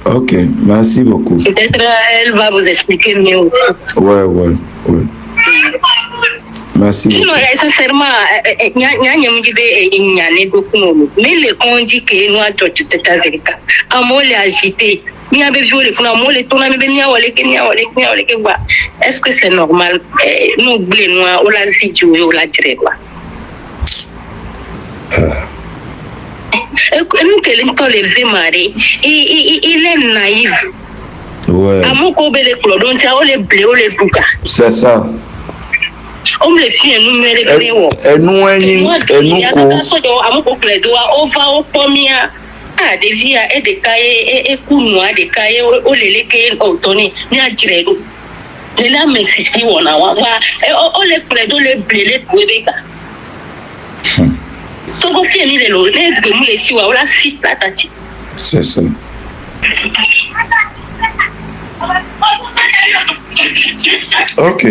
Ok, merci beaucoup. Peut-être elle va vous expliquer mieux aussi. Ouais. Merci beaucoup. Sinon, sincèrement, mais le qu'on dit que nous avons agité. Est-ce que c'est normal? Nous, on l'a dit, on l'a dit. Il est naïf. Ouais. C'est ça. On me le fait nous et nous on va au premier des vies et des cahiers et coups des cahiers au les cahiers autonome ni à dire de la messie on a on les prêts les blés pour les gars tout au fini les lots les nous les si on la si patati c'est ça. Ok.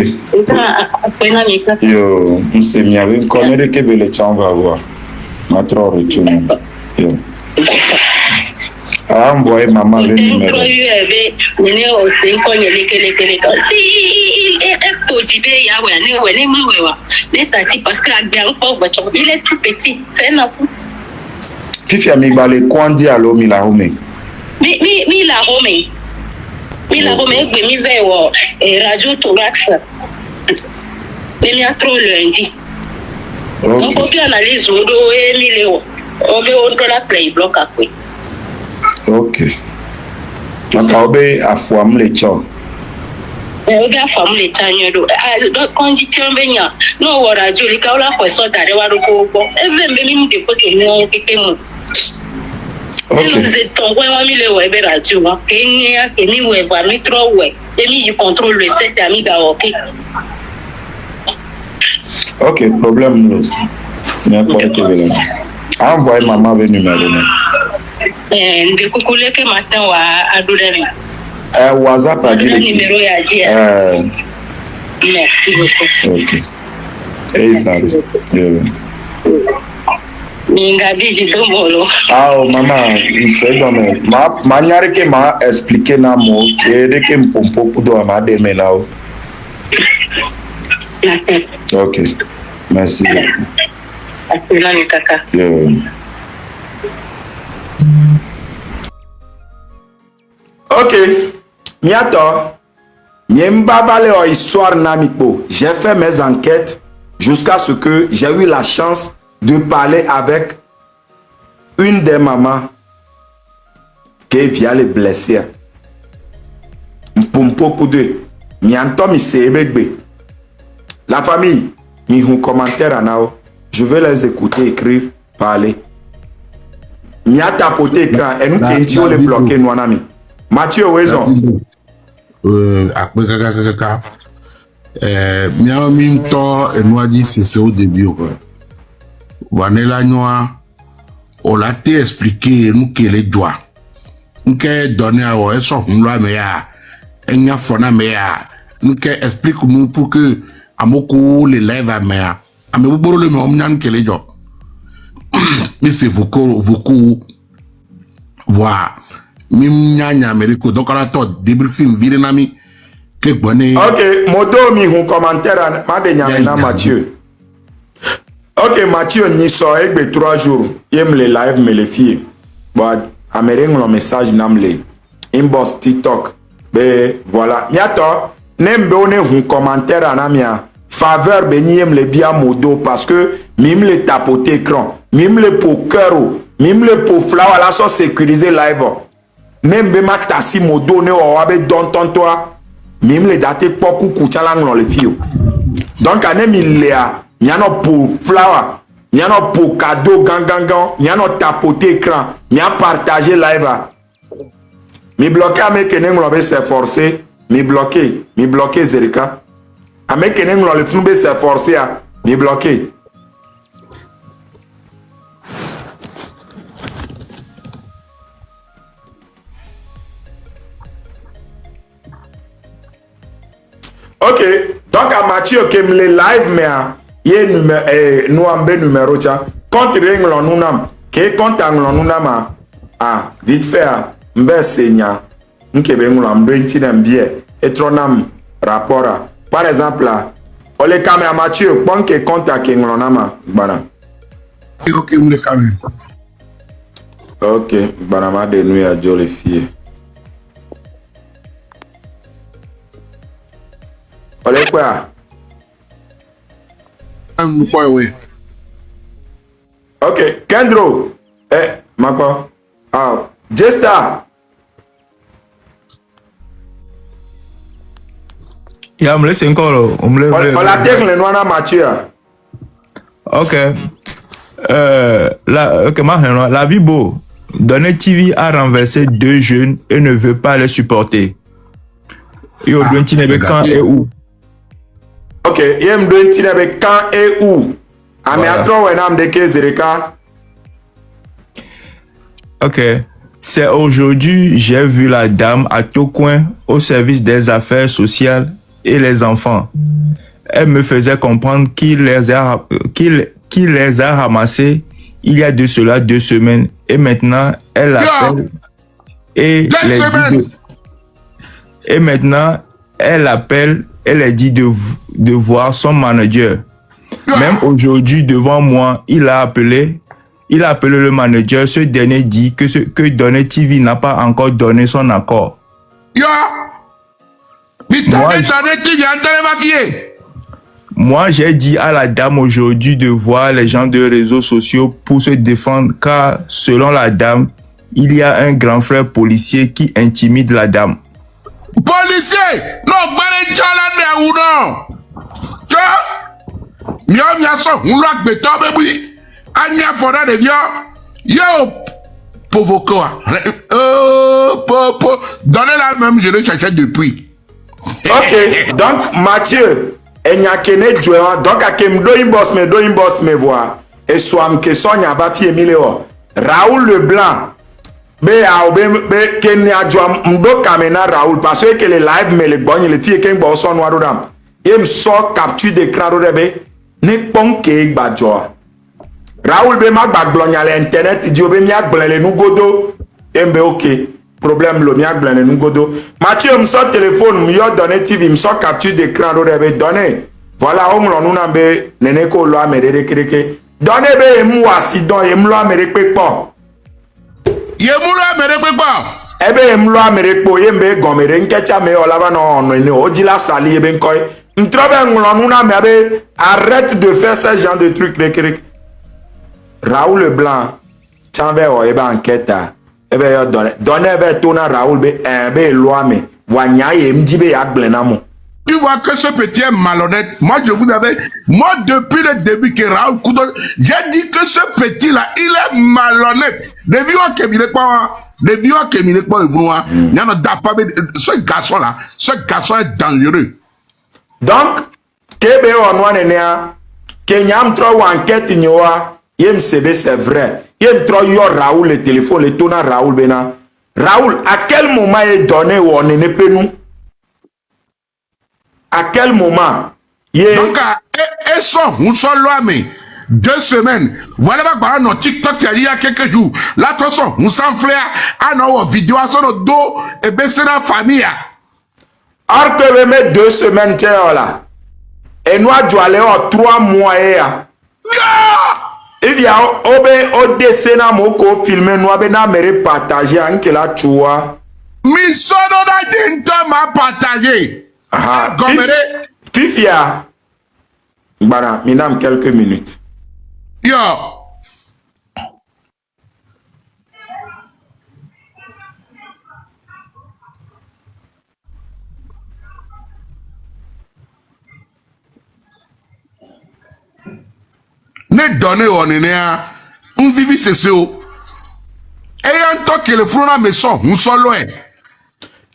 Yo, c'est mieux. Une commune que belle chance va avoir. Ma trop retourne. Yo. Ah, envoyé maman le numéro. Si il est tout petit. C'est un enfant. Fifi a mis balé Kwandi à l'eau, Mila Home. Mila Home. Mila Home, mi veio radio thorax. Mi a trop lundi. Donc, on peut analyser Odo et Miléo. On veut on la play block après. Ok. Donc, on va à Fouam les chats. On va à Fouam les chats. Donc, quand je tiens bien, non, on va radio, les cas, on a fait ça, d'aller voir le coco. Et même, même, des côtés, non, qui est mon. Si nous étions vraiment mis le web radio, Kenya, Kenya, web, trop web. Et mis du contrôle le 7 amis d'Aoki. Ok, problème. N'importe quel. Envoyez maman le numéro. De coucouler que matin à Doudemi. WhatsApp a dit. Le numéro est dit. Merci beaucoup. Ok. Et ça. Ah, maman, c'est bon. Ma nière qui m'a expliqué na mo, que que mpompo kudo ma de menao. Ok. Merci. Ok. Miato. Nyemba vale o histoire namiko. J'ai fait mes enquêtes jusqu'à ce que j'ai eu la chance de parler avec une des mamans qui vient les blesser. Mpompo kudo. Mianto mi sebegbe. La famille, mis un commentaire en haut. Je vais les écouter, écrire, parler. Mi a tapoté écran et nous qui on les bloquer nous ami. Mathieu Wezon. Après kaka. Mi a mis un temps et nous a dit c'est au début. Vanilla noir. On l'a expliqué nous qui les doigts. Nous qui donné à eux sont nous la meilleure. Et nous fona meilleure. Nous qui explique nous pour que amoko les lève à mer. Ame buboro le m'omnan kele jo. Mais c'est beaucoup voir. Mim nyanya Amérique donc on a tout débriefing virenami que bonne. Ok, modo mi un commentaire ma de nyamena Mathieu. Ok, Mathieu ni so egbe 3 jours. Yem les live me les filles. Bon, Amérique le message namle inbox TikTok. Ben voilà. Miato nembe on un commentaire anamia. Faveur beniem le bien modo parce que mime le tapoter écran, mime le pour cœur, mime le pour flower la so sécuriser live. Même be ma tassi modo ne o abe don ton toi, mime le date poku kuchalang dans le fio. Donc anem il a nyano pour flower, nyano pour cadeau gangangan, nyano tapoter écran, nyano partager live. Mi bloquer ame kenen nglobe s'efforcer, mi bloquer Zerika. Avec quelqu'un qui le film s'est forcé à me bloquer. Ok, donc à Mathieu qui me live mais il y a nous ambe numéro ça. Compte règle nous nam, qui compte angle nous nam vite fait mbe senya nkebe ngula mdo intine mbie etronam rapport. Par exemple là, ole kame Mathieu ponke contact ngula ma bana. OK, me kame. OK, bana ma de nuit à joli fille. Ole quoi? Oui. OK, Kendro. Mako. Ah, Jesta. Ya me laisse encore. On la tête le noir Mathieu. OK. La vie beau. Donner TV a renversé 2 jeunes et ne veut pas les supporter. Et au doigt quand et où? OK, yem doit tirer quand et où? Ame atro wenam de kezereka. OK. C'est aujourd'hui, j'ai vu la dame à Tocoin au service des affaires sociales et les enfants. Elle me faisait comprendre qu'il les a ramassés il y a de cela 2 semaines. Et maintenant, elle appelle et maintenant, elle appelle et les dit de voir son manager. Même aujourd'hui, devant moi, il a appelé le manager. Ce dernier dit que Donner TV n'a pas encore donné son accord. Moi, j'ai dit à la dame aujourd'hui de voir les gens de réseaux sociaux pour se défendre, car selon la dame, il y a un grand frère policier qui intimide la dame. Policier! Non, donnez la même, je le cherchais depuis. OK, donc Mathieu, donc à kem do inbox me voir et soit que Sonia ba fi Emilio Raoul Leblanc be Kenya Joam mdo kamena Raoul parce que les live me le bonne les filles ken bo son noir dam em so capture d'écran rebe ne ponke gbajo Raoul be ma gbagblon ya internet di obe mi agblon le nugodo embe OK problème lo mi agblon le nugodo Mathieu me sort téléphone me yo donner TV me sort capture d'écran rebe donner voilà on l'on a be nene ko lo amere kreke donner be mu accident e mu lo amere pepo Yemulo amere pa. Ebe yemlo amere po yembe gomere nkecha me olaba no no ni ojila sali ebe nkoy. Ntrobe nglo na me abe arrête de faire ce genre de trucs rek. Raoul Leblanc chanve o ebe enquête ebe yo donner be tona Raoul be loi me wanya ye mjibe ya gblena mo. Tu vois que ce petit est malhonnête. Moi, je vous avais... Moi, depuis le début que Raoul Koudou... J'ai dit que ce petit-là, il est malhonnête. Les vieux qui m'ont pas... Les vieux qui m'ont pas le vouloir. Il y en a pas... Ce garçon-là, ce garçon est dangereux. Donc, Kebe Onwanenea, Kenyam tro enquête nyoa, yem sebe c'est vrai. Yem tro yo Raoul le téléphone, le tona Raoul bena. Raoul, à quel moment est donné ou on ne peut nous? À quel moment? Donc, et son loi, mais 2 semaines. Voilà, bah, non, TikTok, il y a quelques jours. Là, tout ça, on s'enflaire, à nos vidéos, à son dos, et baisser la famille. Alors que we met 2 semaines, là. Et nous, on doit aller en 3 mois, il y a au dessin, moko filmé, nous avons partager, en que la choua. Mais ça, on a partagé. Ah, Fifia. Bara, minam quelques minutes. Yo. Ne donne on est on vit c'est ça. Et un temps que le front à maison, nous sommes loin.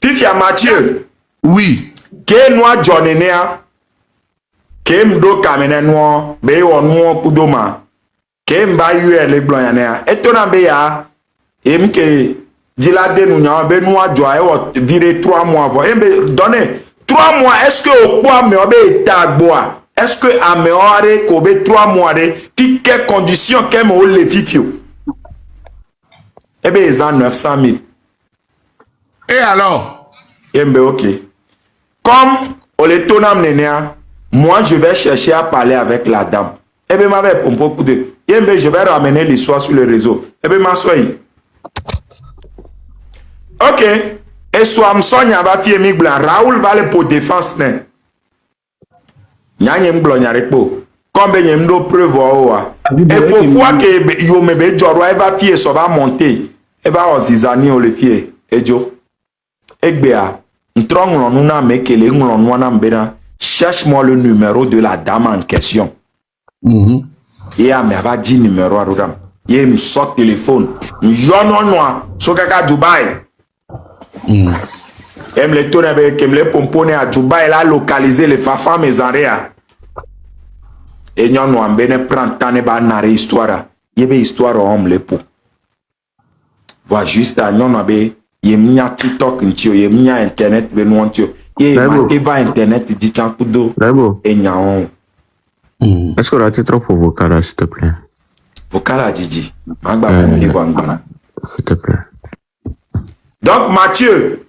Fifia Mathieu. Oui. Ke noa jonenea ke mdo kamene no be won mo kudoma ke mba yuele blonyanea etona be ya emke jilade nu nya be noa jo e wo vire 3 mois vo embe donner 3 mois est-ce que au poa me obe tagboa est-ce que ameore ko be 3 mois de fi quelle condition ke mo le fifio ebe za 900 000 Et alors? Yembe, ok. Comme on est tonam nénéa, moi je vais chercher à parler avec la dame. Eh bien, m'avait pour beaucoup de. Yembe, je vais ramener l'histoire sur le réseau. Eh bien, m'assois. Ok. Et soit m'sonya va fier mi blanc. Raoul va le pour défense né. Nyanye m'blo nyare po. Comme ben yemdo preuve oa. Et faut voir que yo mebe joro elle va fier ça va monter. Elle va ozizani o le fier. Ejo. Egbea. N'trong nous na mekele nglo na mbena. Cherche-moi le numéro de la dame en question. Et à va dit numéro à Rodam. Il me sort téléphone. J'en noir. So kaka Dubaï. Elle me le tourne avec me le pomponne à Dubaï. Elle a localisé les fafas mes aréas. Et nous avons prend temps de narrer histoire. Il y a une histoire homme le pot. Voilà juste à nous avons il y a TikTok, il y a Internet, il y a Internet, il y a Kudo. Et il y a est-ce que tu as été trop pour vocal, s'il te plaît? Vocal, Didi. S'il te plaît. Donc, Mathieu,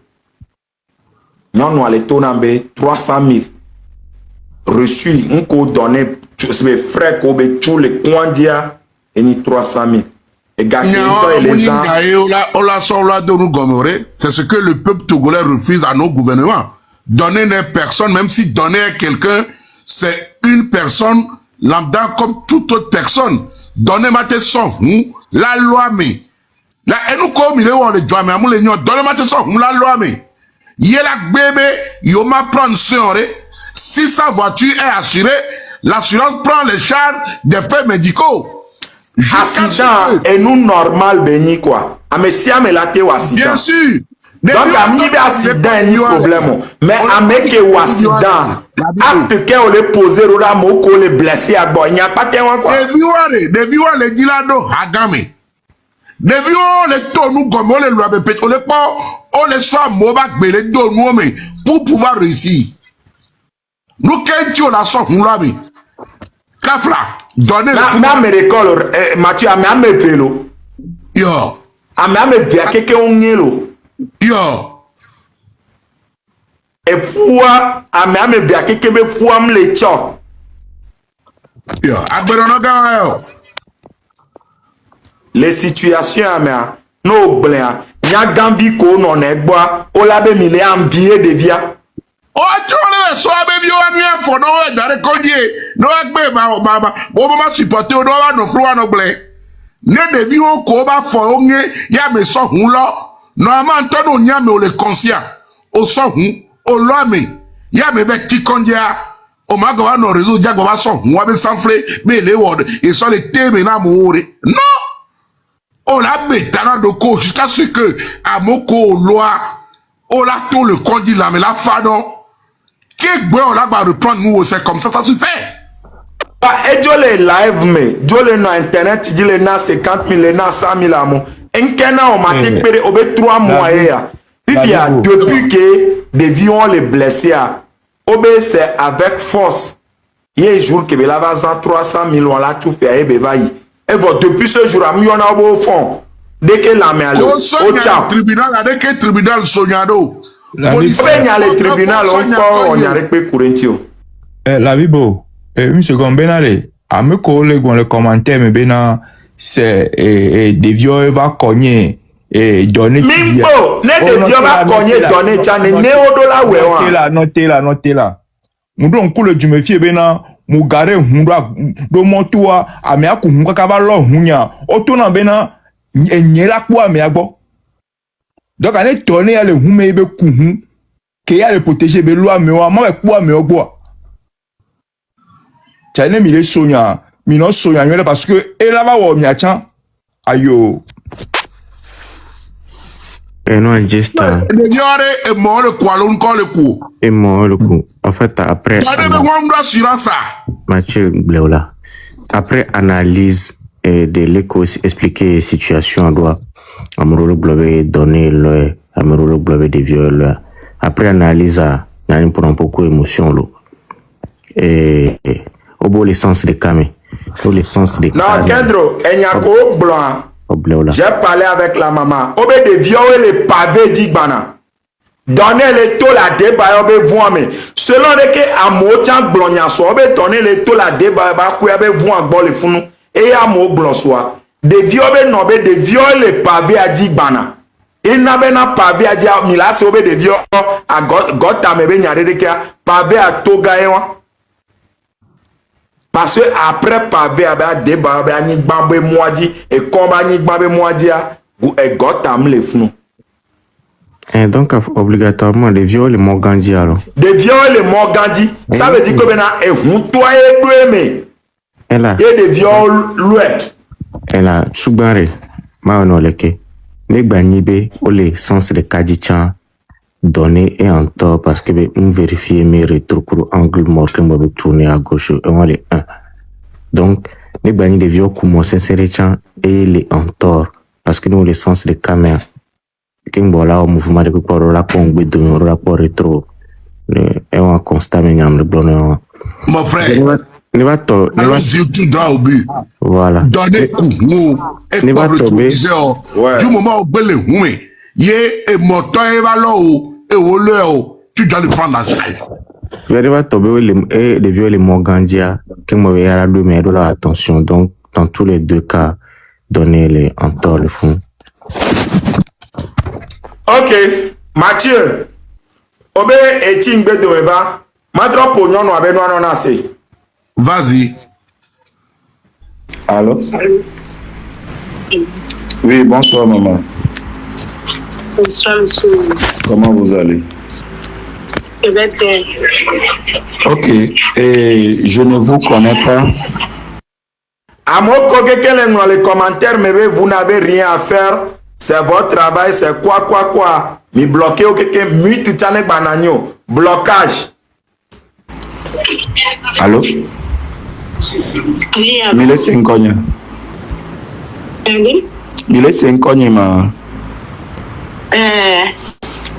nous allons tourner 300 000 reçus. On peut donner mes frères, tous les quandia et ni 300 000. Et les gens. C'est ce que le peuple togolais refuse à nos gouvernements. Donner une personne, même si donner à quelqu'un, c'est une personne lambda comme toute autre personne. Donner ma son, la loi mais. La nous comme il est où le doigt mais amou les nions donner ma son, la loi mais. Yela bébé, yo ma prendre soin. Si sa voiture est assurée, l'assurance prend les charges des faits médicaux. Accident et nous normal béni quoi. Amesia me late ou accident. Bien sûr. Donc ami be accident ni problème. Mais ameke ou accident. Acte que on le poser ou la moko le blessé à bon, il n'y a pas qu'un quoi. Des viewers les dilado agame. Des viewers les tonu comme on les loi be on les pas on les soit mobak be les do nous mais pour pouvoir réussir. Nous qu'est-ce on la sort nous là mais. Kafla donner le na me récolle Mathieu a me vélo. Yo. A me via quelqu'un on yelo. Yo. Et fois a me via quelqu'un me fois me le cho. Yo, agbero gawa yo. Les situations a me no blanc. Nya gambi ko non egba o la be mi le envier de via. O chole so abe vi o ni afo no e dare kodie no agbe ma supporter o no wa no fro wa no ble ne de vi o ko ba fo o nye ya me so hun lo no ma nto no nya me o le conscient o so hun o lo me ya me ve ti kondia o ma go wa no réseau ja go ba so hun wa be sanfle be le word e so le teme na mo ore non o la be tana do ko jusqu'à ce que amoko loi o la to le condi la me la fadon. Qu'est-ce que on va reprendre nous c'est comme ça se fait. Et je les live mais je les na internet je les na 50 000 les na 100 000 amour. Un kena on m'a tépéré au bout 3 mois hier. Puis il y a depuis que des vions les blessés à obé c'est avec force. Il y a un jour que la va 300 000 on l'a tout fait et bévaï. Et voilà depuis ce jour à mi on a au fond. Dès que la met à l'eau au tribunal dès que tribunal sognado. La Bibo, une seconde, Benale, à me coller dans le commentaire, mais Bena, c'est des vieux va cogner et donner. Mimbo, ne des vieux va cogner, donner, tiens, néo-dollar, ouais. Notez là. Nous devons couler du méfier, Bena, Mougare, Moura, Domontua, Ameaku, Moukakavalo, Mounia, Otona Bena, et Niela quoi, Meagbo. Donc, on est tourné à le humebe kuhu, qui a le protéger de loi, mais on a quoi, mais on boit. Tiens, il est soignant, mais non soignant, parce que, et là-bas, on y a tiens, ayo. Et non, juste. Le diable est mort le quoi, l'on colle le coup. Et mort le coup. En fait, après. Mathieu Bleola. Après analyse de l'écho expliquer la situation, on doit. Amorolo globe donner le amorolo globe des viols après analyse il y a pour un peu émotion lo et au beau l'essence de camé au l'essence de non Kendro enyako blanc j'ai parlé avec la maman obé des viols et les pavés dit bana donner le taux la débat be voir mais selon que amo tian glonya so be donner le taux la débat ba ku be voir gbo le funu e amo glon so de viobe no be de viole pavé a di bana il n'a be na pavé a di mi la se be de vio a gota me be nyare de ka pavé a toga e wa parce que après pavé a ba débat be ani gbambe moadi e comme ani gbambe moadi a e gota me le funu. Et donc, obligatoirement, des viols et Morgandi alors. Des viols et Morgandi, ça veut dire que maintenant, et toi et toi, elle a. Et des viols loués. Elle a soubare, ma onoleke. Ne gbanibe, ou les sens de kadichan, donné et en tort parce que on vérifie mes rétrocurs angle mort que moi tourner à gauche et on les 1. Donc, ne gbani des viols comme sincère et les en tort parce que nous les sens de caméra. Kimbola au mouvement de couple la pompe de nos rapports rétro et on constate le bonheur. Mon frère, ne va to ne va tout droit au but. Voilà. Donner coup, et pas retrouver du moment où belle houé, yé et moto et valo et au leo, tu dois le prendre en charge. Je vais tomber les vieux les Morgandia qui m'avaient à la mais de la attention donc dans tous les deux cas donner les en tort le fond. Ok, Mathieu, Obe eting be de weba, matra pognon no abe no anase. Vas-y. Allô? Oui, bonsoir maman. Bonsoir, monsieur. Comment vous allez? Je vais bien. Ok, et je ne vous connais pas. Amoko quelqu'un dans les commentaires, mais vous n'avez rien à faire. C'est votre travail, c'est quoi. Mi bloqué ou quelqu'un, mi tout chane bananyo. Blocage. Allô? Oui, Mile Senkonya. oui. Mile Senkonya ma.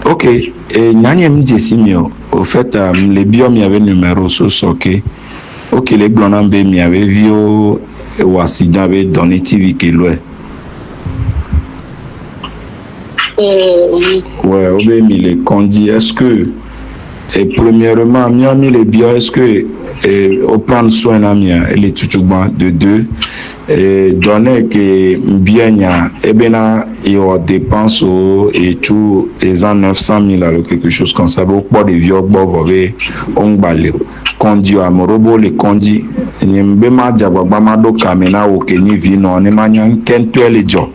Ok, et Nyanyem Jessimio, au fait, les biomes y avait numéro sur soké. Ok, les blondes mi avait vu au accident avait donné TV qui louait. Ouais, Obé mi les condi, est-ce que, et premièrement, mi les bio, est-ce que, au prendre soin de mia, elle est tout bon de deux, et donner que bien ya, et bien il y a dépenses et tout, les ans 900 000 alors quelque chose comme ça, beaucoup de vieux, beaucoup de on balé, condi à morobo les condi, n'y a pas de diababa do kamena ou kenyi vino, on est maniant qu'un les gens.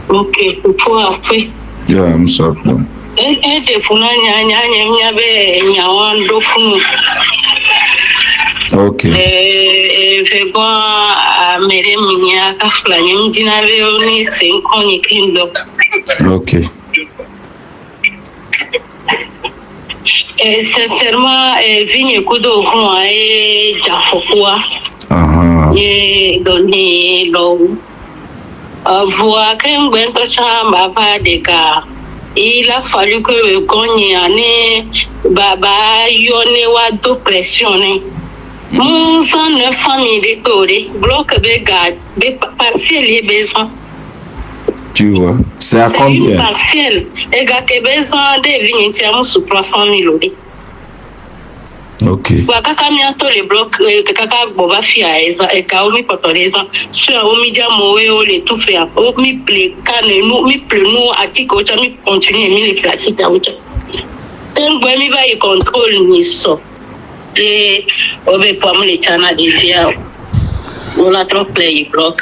Ok, pour après. Yeah, I'm sorry. De funa nya be nyawan do funu. Ok. Fe go a mere minya ka flanya mjina be oni senkonyi kindo. Ok. Sincèrement, vigne kudo fun e jafokwa. Donné l'eau. Voir qu'un bon chambre pas de cas. Il a fallu que Gogne année Baba Yone wa do pressionné. 900 000 décorés, bloc de garde, partiel et besoin. Tu vois, c'est à combien? Partiel. Et gars que besoin de vignes sous 300 000 euros. Ok. Kaka miato le bloc kaka boba fia eza e ka omi potoreza sur omi dia mowe o le tout faire omi ple kane nous mi ple nous atiko cha mi continuer mi le pratique a uta en gwe mi ba y contrôle ni so et obe pour me le chana de via on la trop play bloc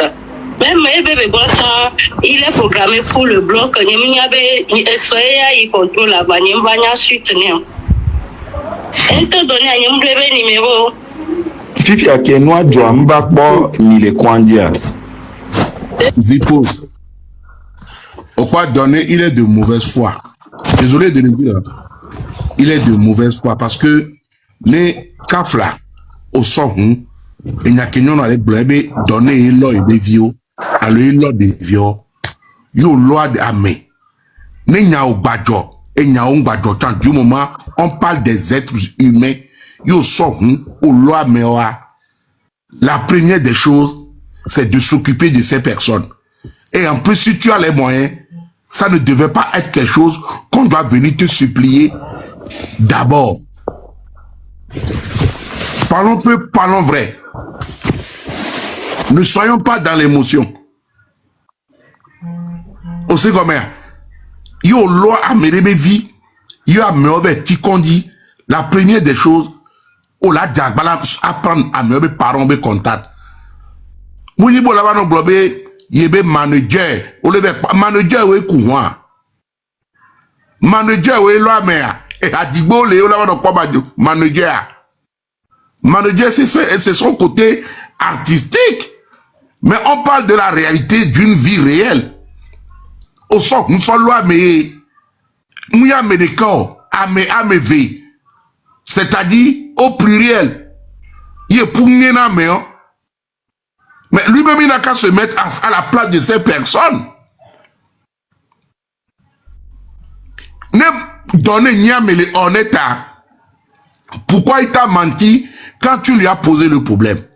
même bébé gossa il est programmé pour le bloc ni mi abe soya y contrôle la banya banya suite ne. On te donne un numéro. Fifi a que nous avons ni les Kwandia. Zipo. Au pas donné, il est de mauvaise foi. Désolé de le dire. Il est de mauvaise foi parce que les kafla au son, il n'y a qu'un nom avec blébé donné l'eau des vieux, à l'eau des vieux. Yo loi de amé. N'est n'y a au badjo. Et n'y a un badjo tant du moment. On parle des êtres humains. Yo sont au loi mewa. La première des choses, c'est de s'occuper de ces personnes. Et en plus, si tu as les moyens, ça ne devait pas être quelque chose qu'on doit venir te supplier d'abord. Parlons peu, parlons vrai. Ne soyons pas dans l'émotion. Aussi comme yo loi a méré vie, yo a meuré qui dit la première des choses, on l'a dit apprendre à meuré parents be contact. Mouni bo la va no globé yebe manager, o le manager we kuwa. Manager we loi mea et adigbo le o la va no pa manager. Manager c'est son côté artistique. Mais on parle de la réalité d'une vie réelle. Au sort, nous sommes loin, mais nous y a des corps, AMV. C'est-à-dire au pluriel. Il est pour nous, mais lui-même, il n'a qu'à se mettre à la place de ces personnes. Ne donner Niamele en état. Pourquoi il t'a menti quand tu lui as posé le problème?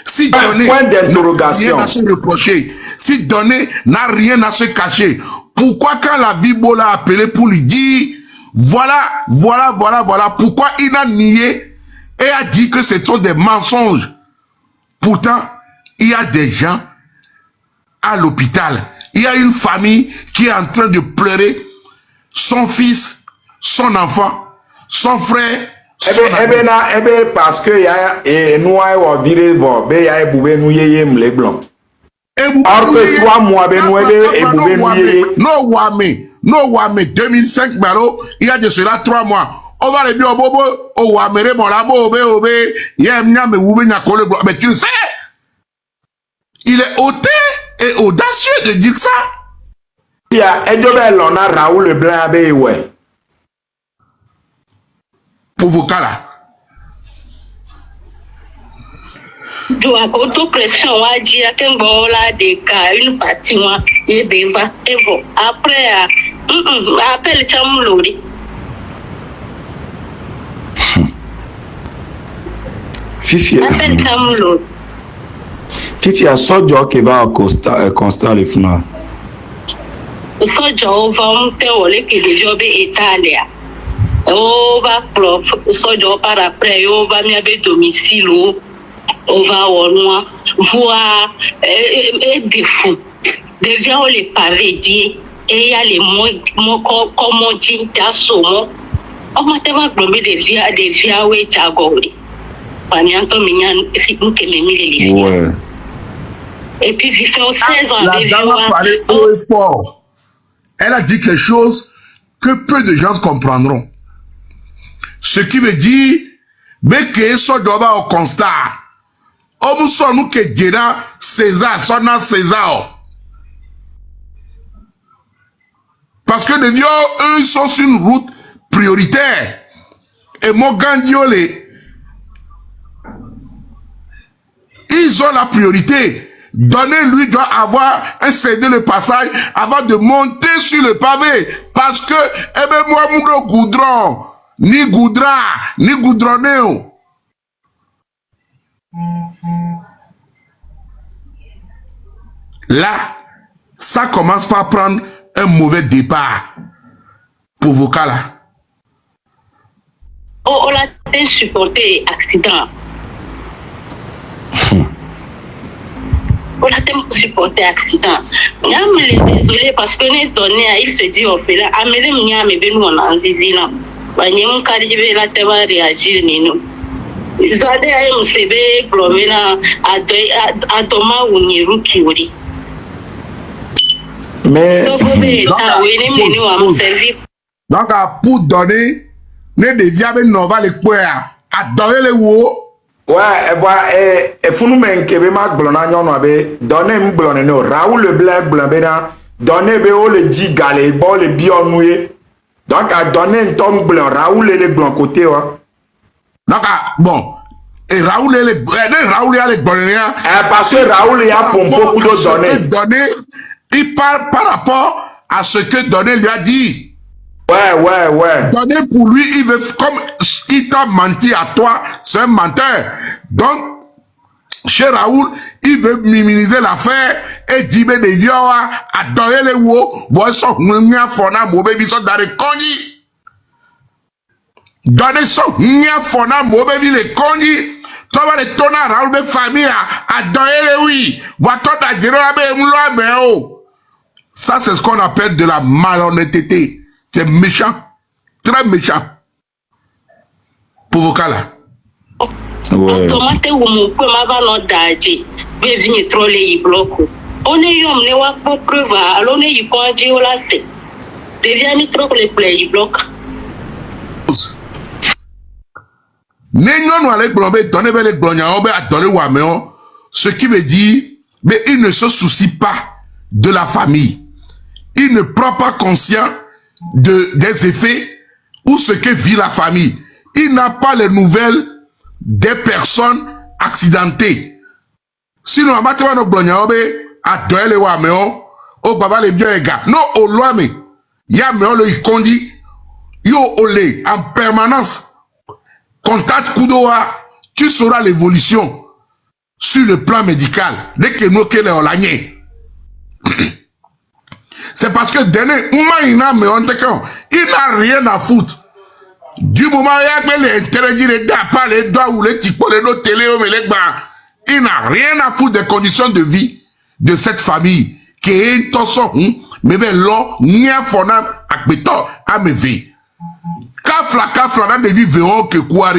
Si Donné point d'interrogation. N'a rien à se reprocher, si Donné n'a rien à se cacher, pourquoi quand la Vibo l'a appelé pour lui dire voilà, pourquoi il a nié et a dit que ce sont des mensonges? Pourtant, il y a des gens à l'hôpital, il y a une famille qui est en train de pleurer son fils, son enfant, son frère. Parce que nous avons viré vos nous les blancs. Alors que 3 mois, no wame 2005 malo, il y a de cela 3 mois. On va le dire au bobo, au wamere mon labo, mais tu sais, il est hautain et audacieux de dire ça. Il y a on a Raoul Leblanc, ouais. Pour vos cas là. Doit auto-pression, on va dire qu'un bon là des cas, une partie, moi, et beva, et bon. Après, appelle Chamlouri. Fifi, Appelle Chamlouri. Fifi a sorti qui va constat les finales. Sojo va monter au lait que les jobs étalés. On va prof, sojo par après, on va mettre domicile, on va au loin, voir des fous. Devient les pavés dit, et il y a les mots comme on dit, d'assommon. On m'a tellement glomé des vias, oui, tchagori. Panianto mignon, et puis nous qui m'aimons les Ouais. Et puis, il fait 16 ans. La dame a parlé haut et fort. Elle a dit quelque chose que peu de gens comprendront. Ce qui veut dire, mais que ça doit avoir au constat. On nous nous que Géra César, sonna César. Parce que les vieux, eux, ils sont sur une route prioritaire. Et Morgan Diolé, ils ont la priorité. Donner-lui doit avoir un cédé le passage avant de monter sur le pavé. Parce que, eh ben, moi, mon goudron, ni goudra, ni goudronné. Là, ça commence par prendre un mauvais départ pour vos cas là. Oh, on l'a supporté accident. On a supporté accident. Je suis désolé parce que nous donné à il se dit au fait là, amenez moi mais ben nous en zizina. Banye mon carrière là te va réagir nous. Zade ay msebe glomena a Thomas Uniru kiori. Mais donc pour donner ne devient ben nova les poids à donner les wo. Ouais, et faut nous mettre que ma blona nyono abe donner un blonné no Raoul Leblanc blabena donner be o le 10 galé bon le bionoué donc à donner un tom blanc Raoul le blanc côté wa donc bon et Raoul a les blonné parce que Raoul il a pour beaucoup de donner il parle par rapport à ce que Donné lui a dit. Ouais. Donné pour lui, il veut, comme il t'a menti à toi, c'est un menteur. Donc, chez Raoul, il veut minimiser l'affaire et dit mais des vieux à donner les wots, voici son nia fona mauvais vision dans les congis. Donner son nia fona mauvais vision les congis. Tu vas les tourner à la famille à donner les oui. Va-t-on à ça, c'est ce qu'on appelle de la malhonnêteté. C'est méchant. Très méchant. Pour vos cas là. Ouais. Tomate ou mon peu ma valeur d'âge, mais venir troller y bloque. On est homme, ne voit pas preuve, alors on est y conduit au lacet. Devient mi trop les play y bloque. N'ayons avec blonde, donner les blondes, à donner Waméon, ce qui veut dire, mais il ne se soucie pas de la famille. Il ne prend pas conscience des effets ou ce que vit la famille. Il n'a pas les nouvelles des personnes accidentées. Sinon, à matin, nos blondes, à donner les Waméon, au baba les biens gars. Non, au loin, mais, y'a méon le condi, yo olé, en permanence. Contact Koudoa, tu sauras l'évolution sur le plan médical. Dès que nous qu'elle est lagné. C'est parce que il n'a rien à foutre. Du moment où il y a l'intérêt de pas les doigts ou les types, les autres télé, il n'a rien à foutre des conditions de vie de cette famille. Qui est un son, mais l'eau, n'y a fona, à béton, à me vie. Kafla, dans des vies verront que quoi.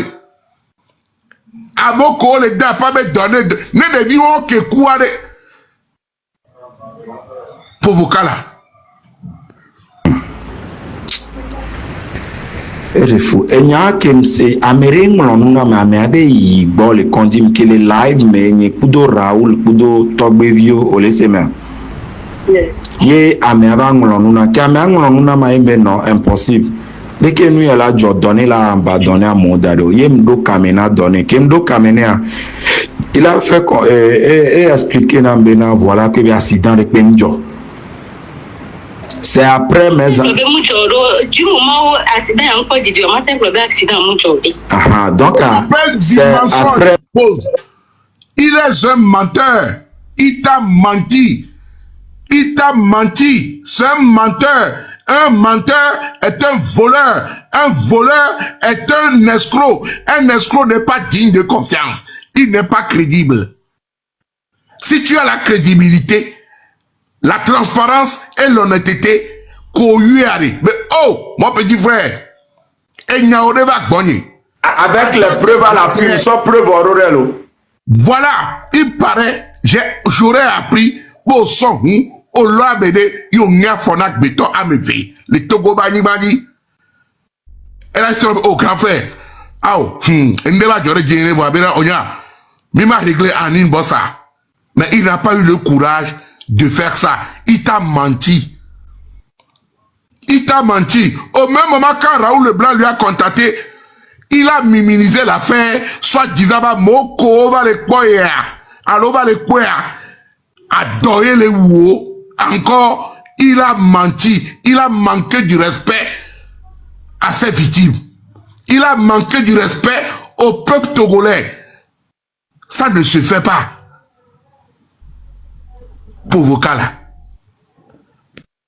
Aboko, les deux, pas me donner, ne des vies que quoi. Pour vos cas là. Et fou. Et n'y a que c'est américain, on a ma mère, il bon le condim qui est live, mais il y a kudo Raoul, kudo Togbevio, au laisser même. Ye américain, on a qu'américain, on a ma non impossible. Dès que nous là, je donne là en bas donné à mon dado. Il me do kamena donné. Kemdo kamena. Il a fait et expliqué dans Bena voilà que le accident de Penjo. C'est après mes Du moment où l'accident est encore dit, on m'a fait accident aujourd'hui. Ah donc c'est après. Il est un menteur. Il t'a menti. Il t'a menti. C'est un menteur. Un menteur est un voleur. Un voleur est un escroc. Un escroc n'est pas digne de confiance. Il n'est pas crédible. Si tu as la crédibilité, la transparence et l'honnêteté, mais oh, mon petit frère, avec les preuves à la fin, sans preuve ororello. Voilà, il paraît, j'aurais appris pour son au loi bébé, yon n'y a fonak béton à me vie. Le Togo bani bani. Elle a dit au grand frère. Ah, n'deba j'aurais gagné, voir bien, on y a. Mima réglé en une bossa. Mais il n'a pas eu le courage de faire ça. Il t'a menti. Il t'a menti. Au même moment, quand Raoul Leblanc lui a contacté, il a minimisé l'affaire, soit disant, Moko va les poya. Alors va les poya. Adorer les wou. Encore, il a menti. Il a manqué du respect à ses victimes. Il a manqué du respect au peuple togolais. Ça ne se fait pas. Pour vos cas là.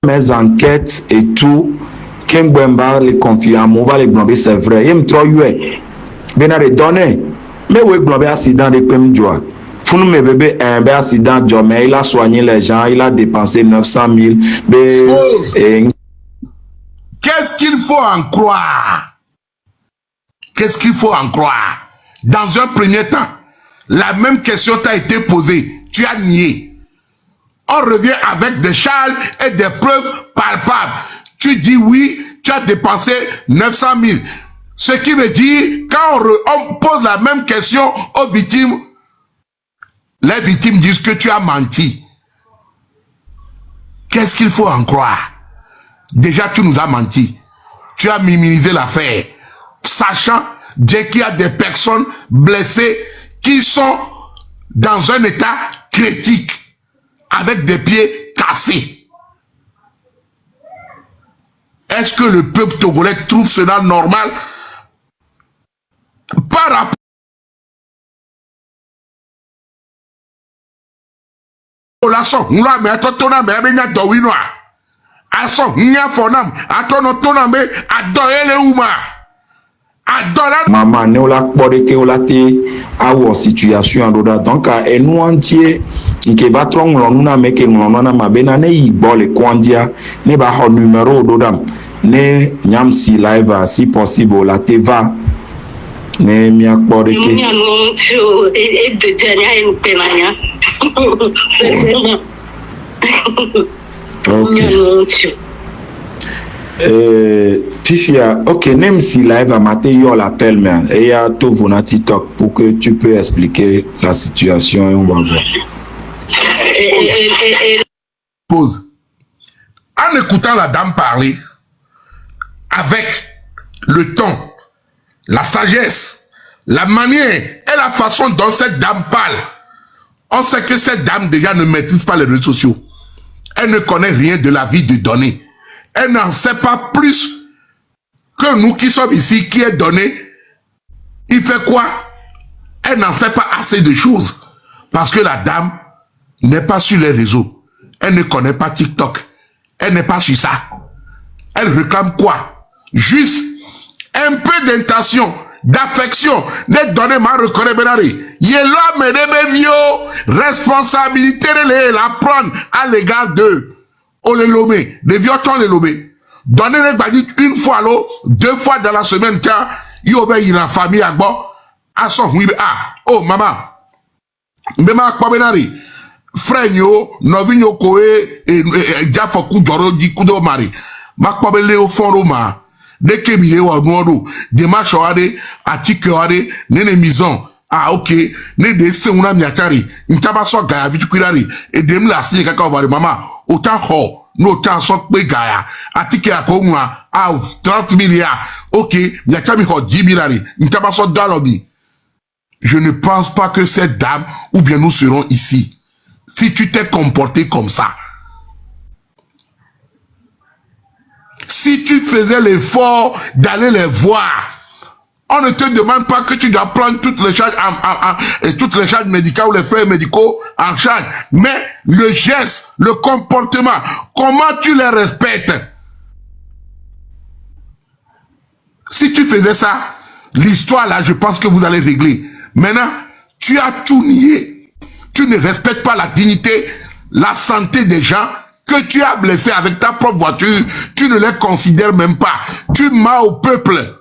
Mes enquêtes et tout, Kembemba les confirme, on va les glomber, c'est vrai. Il me trouve, ben à les donner. Mais où est glomber accident de Pemjoa? Founou mes bébés, un accident de mais il a soigné les gens, il a dépensé 900 000. Qu'est-ce qu'il faut en croire? Qu'est-ce qu'il faut en croire? Dans un premier temps, la même question t'a été posée. Tu as nié. On revient avec des charges et des preuves palpables. Tu dis oui, tu as dépensé 900 000. Ce qui veut dire, quand on pose la même question aux victimes, les victimes disent que tu as menti. Qu'est-ce qu'il faut en croire? Déjà, tu nous as menti. Tu as minimisé l'affaire. Sachant qu'il y a des personnes blessées qui sont dans un état critique, avec des pieds cassés. Est-ce que le peuple togolais trouve cela normal par rapport la so ngla me atotona me be nya do winwa aso nya fonam atono tona me ado ele uma adora Maman, nous la porte que la te awo situation doda donc et nous entier qui va trong nous na me que nous na ma bena ne ibole kwandia ne ba ho numéro doda ne nyam si live si possible la te va ne mi akpore ke Nya no tio e de janya e penanya. Nya no tio. Fifia, ok, même si live à matin, il y a l'appel, mais il y a tout vos TikTok pour que tu peux expliquer la situation et on va voir. Pause. En écoutant la dame parler, avec le ton, la sagesse, la manière et la façon dont cette dame parle, on sait que cette dame déjà ne maîtrise pas les réseaux sociaux. Elle ne connaît rien de la vie de Donné. Elle n'en sait pas plus que nous qui sommes ici, qui est Donné. Il fait quoi? Elle n'en sait pas assez de choses. Parce que la dame n'est pas sur les réseaux. Elle ne connaît pas TikTok. Elle n'est pas sur ça. Elle réclame quoi? Juste un peu d'intention, d'affection, d'être donné ma reconnaissance. Yelo me debevio, responsabilité de la prendre à l'égard d'eux. On les lomé, les vieux on les lomé. Donner les badits une fois l'eau, 2 fois dans la semaine, car il obéit la famille à bon, à son oui, ah, oh maman, mais ma quoi benari, frère yo, novinyo koe, et jafoku joro di kudo mari, ma quoi belé au fond roma, dès que mille ou noiro, démarche oade, attique oade, nene maison. Ah, ok. Ne de se una miakari. Ntaba so gaya vitu kwirari. Et dem la sile kaka ovare mama. Autant ho. No tan so kwe gaya. Atike ako mwa. Ah, 30 milliards. Ok. Miakami ho 10 milliards. Ntaba so dalobi. Je ne pense pas que cette dame, ou bien nous serons ici. Si tu t'es comporté comme ça. Si tu faisais l'effort d'aller les voir. On ne te demande pas que tu dois prendre toutes les charges médicales ou les frais médicaux en charge. Mais le geste, le comportement, comment tu les respectes? Si tu faisais ça, l'histoire là, je pense que vous allez régler. Maintenant, tu as tout nié. Tu ne respectes pas la dignité, la santé des gens que tu as blessés avec ta propre voiture. Tu ne les considères même pas. Tu mens au peuple.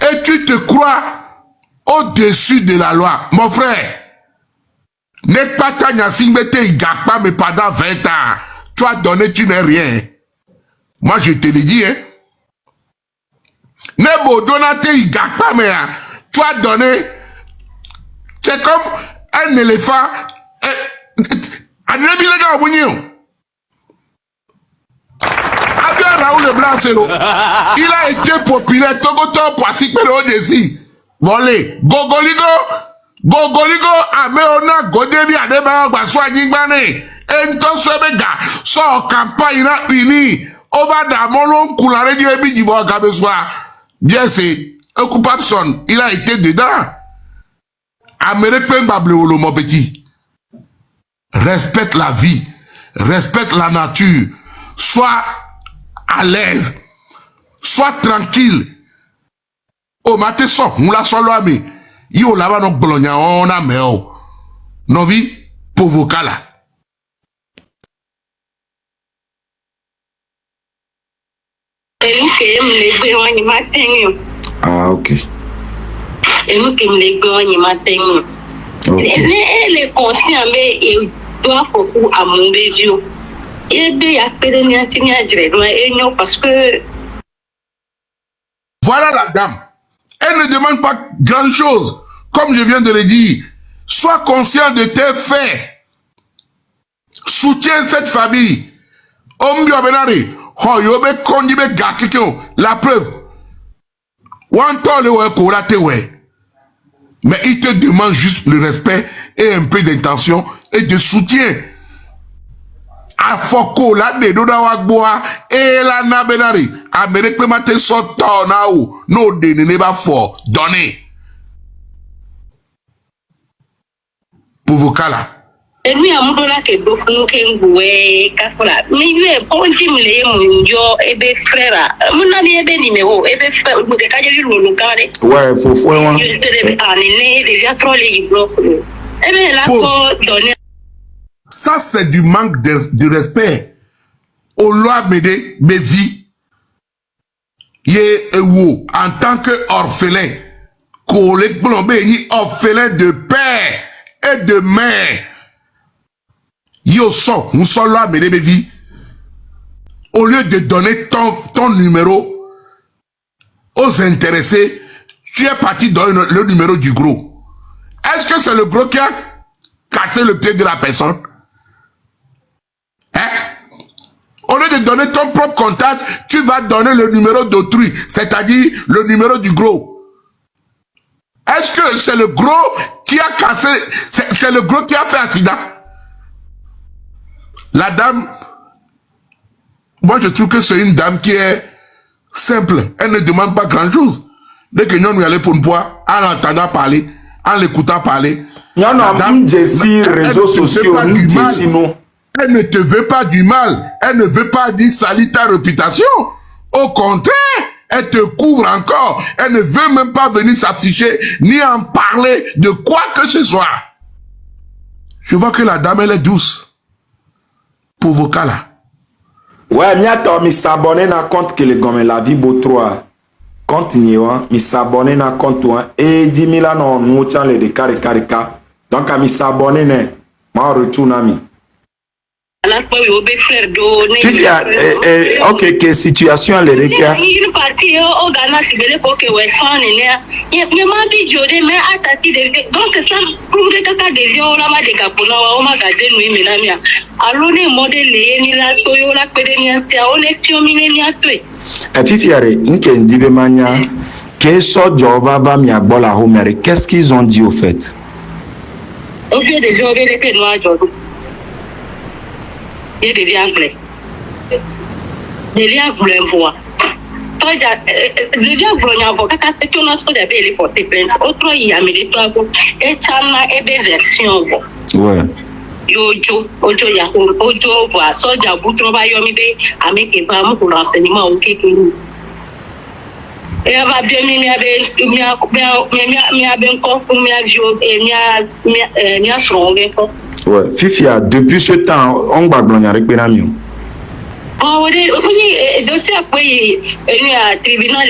Et tu te crois au-dessus de la loi. Mon frère, n'est pas ta nyasingbete igakpa, mais pendant 20 ans, tu as donné, tu n'es rien. Moi, je te le dis, hein. Nebo donate igakpa, mais tu as donné. C'est comme un éléphant. Raoul Leblanc, il a été populaire. Togoto Poissy Péro-Desi. Volé. Gogoligo, Ameona, Godevi, Adeba, Baswa, Nigbane. Ento Sebega, so campagne uni. Over Damolon, Koulare, Dieu, Bidivo, Gabeswa. Bien, c'est un coupable son. Il a été dedans. Américain Bableolo, mon petit. Respecte la vie. Respecte la nature. Sois à l'aise. Sois tranquille. O mate so, moula solo ami. Yo lava no bologna on a meo. Novi, povokala. Ah, ok. Elle est consciente, mais il doit beaucoup à mon yeux. Parce que voilà la dame. Elle ne demande pas grand chose. Comme je viens de le dire, sois conscient de tes faits. Soutiens cette famille. La preuve. Mais il te demande juste le respect et un peu d'intention et de soutien. Afoko la de do da wagboa e la na benari Amerique mate soto na o no de ne ba for donné pour vos cas là Et nous, à mon dollar, que nous faisons que Kafola. Mais lui, on dit, mais mon yo, et bien frère, mon ami est bien numéro, et bien frère, vous avez qu'à dire le local. Ouais, faut faire. Je te l'ai déjà trop les blocs. Eh bien, là, pour donner. Ça, c'est du manque de respect. Au loi Médé, Bévi, en tant qu'orphelin, collègue Blombé, orphelin de père et de mère. Yo son, nous sommes là, Médé Bévi. Au lieu de donner ton numéro aux intéressés, tu es parti donner le numéro du gros. Est-ce que c'est le gros qui a cassé le pied de la personne? Hein? Au lieu de donner ton propre contact, tu vas donner le numéro d'autrui, c'est-à-dire le numéro du gros. Est-ce que c'est le gros qui a cassé, c'est le gros qui a fait accident? La dame, moi je trouve que c'est une dame qui est simple, elle ne demande pas grand-chose. Dès que nous allons pour une boire, en l'entendant parler, en l'écoutant parler, non, réseaux sociaux, elle ne te veut pas du mal. Elle ne veut pas dire salir ta réputation. Au contraire, elle te couvre encore. Elle ne veut même pas venir s'afficher, ni en parler de quoi que ce soit. Je vois que la dame, elle est douce. Pour vos cas là. Ouais, mais attends, mais s'abonner na compte que le gomme la vie beau trop. Continue, mais s'abonner na compte, et 10 000 ans, nous tient les caricarica. Donc, à s'abonner, moi, retourne à mi. Ok, quelle situation les requiert? Une partie au Ghana, si vous voulez, pour que vous soyez il y a des gens mais à tati de donc ça pour que quelqu'un des gens là ma de Gabona ou ma garder nous mais alors les modèles ni la toyo la pédénia on est terminé ni à toi. Et puis fiare, une dit bemania, quel sort job va mi abola homere? Qu'est-ce qu'ils ont dit au fait? Au lieu de jouer les noirs job. Il devient anglais. Devient anglais voix. Devient anglais avocat. Quand tu as ce que tu as porté plainte, autre il y a mis les trois mots. Et tu as une version voix. Ouais. Ojo ya ojo voix. Soja boutro ba yomi be avec qui va pour l'enseignement au Kékini. Et on va bien mi a bien encore mi a joué et mi a sonné. Ouais, Fifia, depuis ce temps, on va blonner avec Benamio. Oh, oui, dossier après, il y a un tribunal,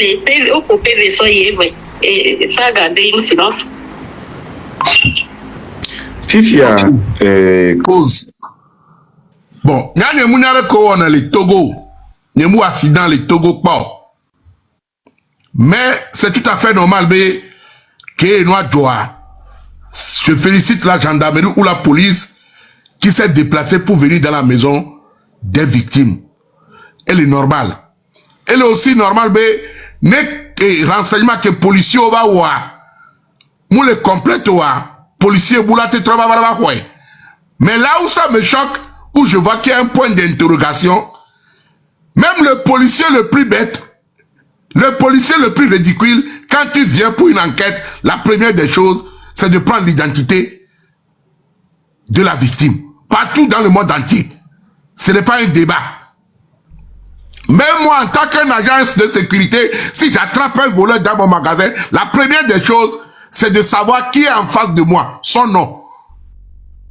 au coupé de soyez, et ça a gardé une silence. Fifia, cause. Bon, il y a le Togo, il y a un accident, le Togo pas. Mais c'est tout à fait normal, que nous doit. Je félicite la gendarmerie ou la police qui s'est déplacée pour venir dans la maison des victimes. Elle est normale. Elle est aussi normale, mais les renseignements que les policiers va voir, nous les complètes, policiers, mais là où ça me choque, où je vois qu'il y a un point d'interrogation, même le policier le plus bête, le policier le plus ridicule, quand tu viens pour une enquête, la première des choses, c'est de prendre l'identité de la victime. Partout dans le monde entier. Ce n'est pas un débat. Même moi, en tant qu'un agent de sécurité, si j'attrape un voleur dans mon magasin, la première des choses, c'est de savoir qui est en face de moi, son nom.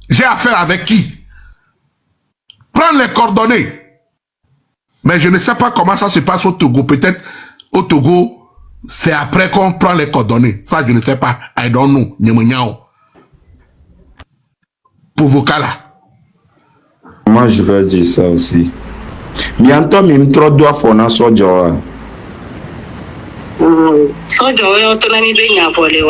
J'ai affaire avec qui. Prendre les coordonnées. Mais je ne sais pas comment ça se passe au Togo. Peut-être au Togo, c'est après qu'on prend les coordonnées. Ça, je ne sais pas. I don't know. Pour vos cas là. Moi, je vais dire ça aussi. Bientôt, il me trop doit faire un soja. Soja, on a mis bien volé,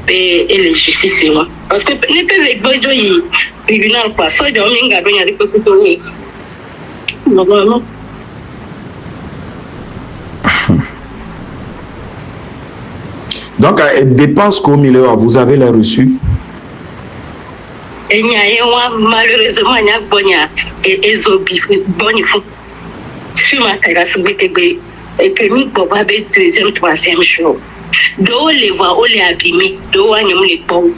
et les justices. Parce que les pays de tribunal, quoi. Soja, on a bien des peu normalement. Donc, les dépenses comme il est, vous avez les reçus? Et malheureusement, il y a bonifou. Sur ma terrasse, et que nous pouvons avoir deuxième, troisième jour. D'où les voix, on les abîmés, d'où on les pauvres.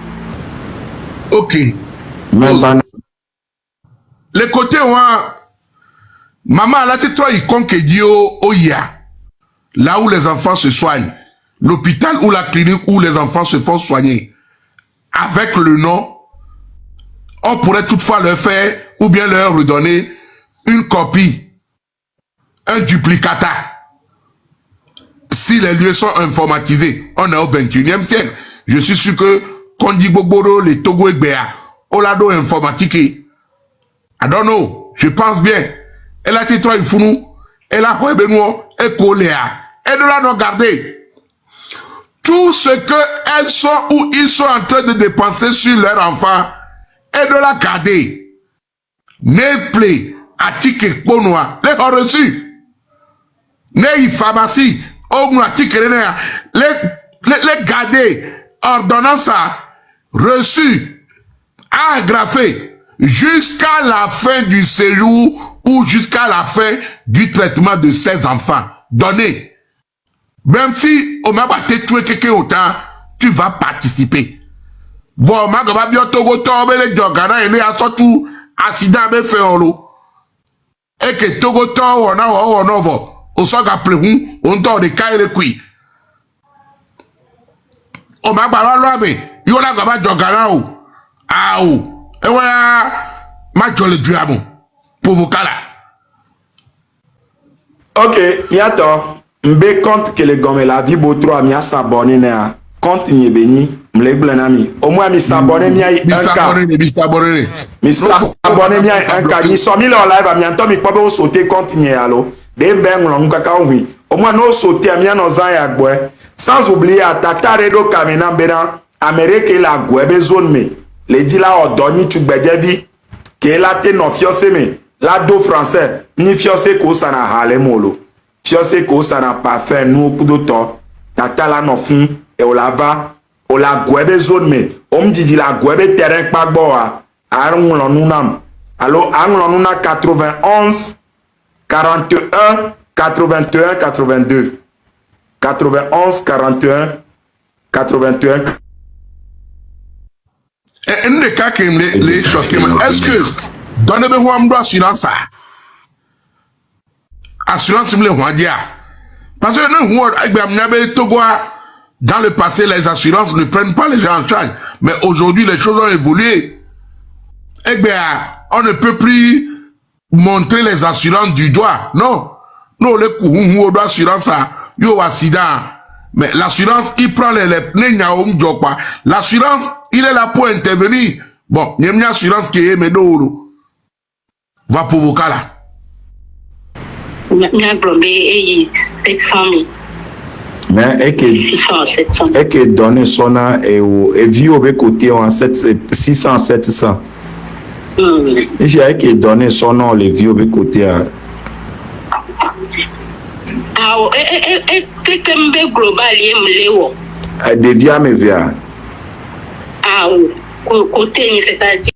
Ok. Les côtés, maman, là, tu vois, il compte que Dieu, là où les enfants se soignent, l'hôpital ou la clinique où les enfants se font soigner, avec le nom, on pourrait toutefois leur faire, ou bien leur redonner une copie, un duplicata. Si les lieux sont informatisés, on est au 21e siècle. Je suis sûr que, quand dit Boboro, les Togo et Béa, Olado informatique, I don't know, je pense bien. Elle a été trop founou, elle a quoi benoît, et coléa. Elle doit nous garder. Tout ce que elles sont ou ils sont en train de dépenser sur leurs enfants, elle doit la garder. Ne play, à ticket bonois, les ont reçus. Ne pharmacie, au à ticket les garder, ordonnance reçu, agrafé, jusqu'à la fin du séjour ou jusqu'à la fin du traitement de ces enfants. Donnez. Même si on m'a battu tuer quelqu'un autant, tu vas participer. Bon, ma gaba bien togo tombe les jogana et les assotu accident be fait olo. Et que togo tombe on a on s'en rappelle on tord de caille le qui. On m'a pas l'homme, yo la gaba jogana ou. Ah ou. Et voilà, ma jole diabo. Pour vous cala. Ok, miato. Mbe compte que le gomme la vie beau trop mia s'abonner na compte ni béni m'le blanami au moins mi s'abonner mi ay un cas mi s'abonner mi ay un cas ni so mi le live mi anto mi pobe o sauter compte ni allo de ben nglo nkaka ohui au moins no sauter mi no zan ya gbo sans oublier atata redo kamena mbena Amérique la gwebe zone me le dit la odoni tu gbejebi que la te no fiancé me la do français ni fiancé ko sana hale molo. Fiancé que ça n'a pas fait nous pour d'autres. Tata la non fun et on la va, on la gwebe zone mais on me dit la gwebe terrain pas boa. Arun nous nam. Alors arun nous na 91 41 81 82 91 41 81. Et un des cas qui les choqué, est-ce que donnez-moi un droit assurance ça? Assurance me le dire. Parce que nous, dans le passé, les assurances ne prennent pas les gens en charge. Mais aujourd'hui, les choses ont évolué. Eh bien, on ne peut plus montrer les assurances du doigt. Non. Nous, les coups, d'assurance, il y a accident. Mais l'assurance, il prend l'assurance, il est là pour intervenir. Bon, il y a une assurance qui est, mais d'eau. Va pour vos cas là. Mia globé et 700 000. Mais est que donner son et vie au côté en 600 700. Et j'ai que donner son nom les vie au côté à ah que mbe global yemlewo devia me via ah côté ni c'est-à-dire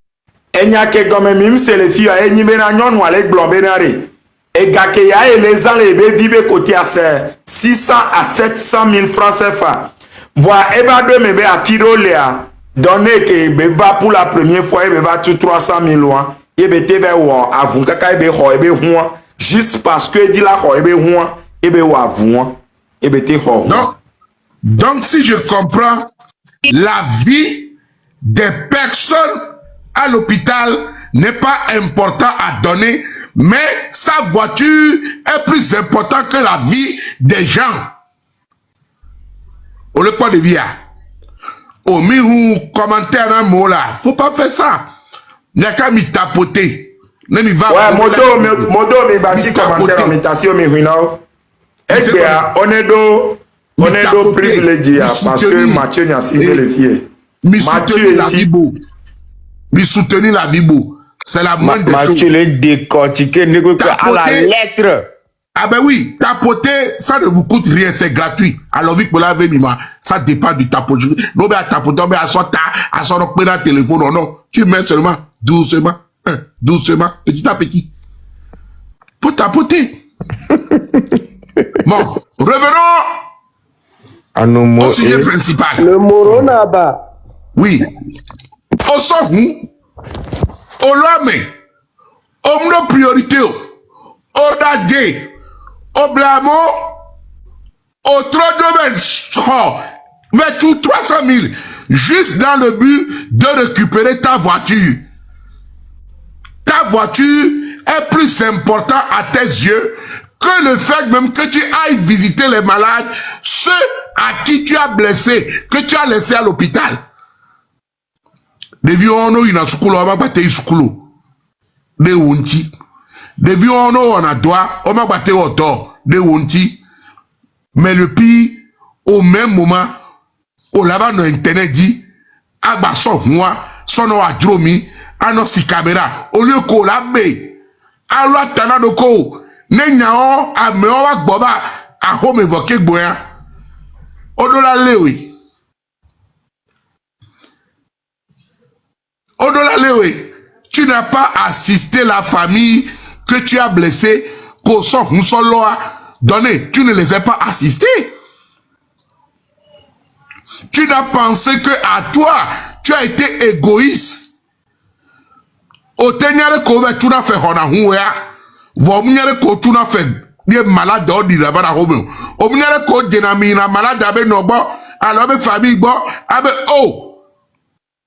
Enya ke gomme mim c'est les filles a enyi bena nyon wale globé nare. Et gake ya et les ans les vive côté à 600 à 700 000 francs CFA. Voir eba de mebe à Piroléa donner que va pour la première fois et va tout 300 000 loin. Et be tebe wa avun kaka ebe ho ebe huan juste parce que dit la ho ebe huan ebe wa avun ebe te ho. Donc si je comprends la vie des personnes à l'hôpital n'est pas important à donner, mais sa voiture est plus importante que la vie des gens. Au lieu de vie, au milieu commentaire un mot là, faut pas faire ça. Il n'y a qu'à m'y tapoter. Ouais, modo mi bâti commentaire en imitation mi huinao. Est-ce que on est do privilégié parce que Mathieu n'y a ciblé les filles. Mathieu la Bibo. Mi soutenir la Bibo. C'est la moindre des choses. Mathieu le décortiquer à la lettre. Ah ben oui, tapoter, ça ne vous coûte rien, c'est gratuit. Alors vite, ça dépend du tapotage. Non, mais à tapoter, mais à son téléphone, non. Tu mets seulement, doucement, petit à petit. Pour tapoter. Bon, revenons au sujet principal. Le Moronaba. Oui. Au son, Au l'homme, au nos priorités, au dadé, au blâme, au trop de 300 000, juste dans le but de récupérer ta voiture. Ta voiture est plus important à tes yeux que le fait même que tu ailles visiter les malades, ceux à qui tu as blessé, que tu as laissé à l'hôpital. Devi ono ina sukulu oma bate sukulu. De wunti. Devi ono on a droit oma bate oto de wunti. Mais le pire, au même moment, au lava no internet dit, agba son moi, son no adromi, ano si caméra, au lieu qu'on la bé, alo tana do ko, ne nyao a me o wa gboba a home évoqué gboya. Odola lewe. Odola lewe. Tu n'as pas assisté la famille que tu as blessé, qu'au son loa donné, tu ne les as pas assistés. Tu n'as pensé que à toi, tu as été égoïste. Au tenyare ko ve tu n'as fait hona huya. Vo mnyare ko tu n'as fait des malades d'ordre de la home. Au mnyare ko denamina malade abe nobo, alors be famille bo, abe oh.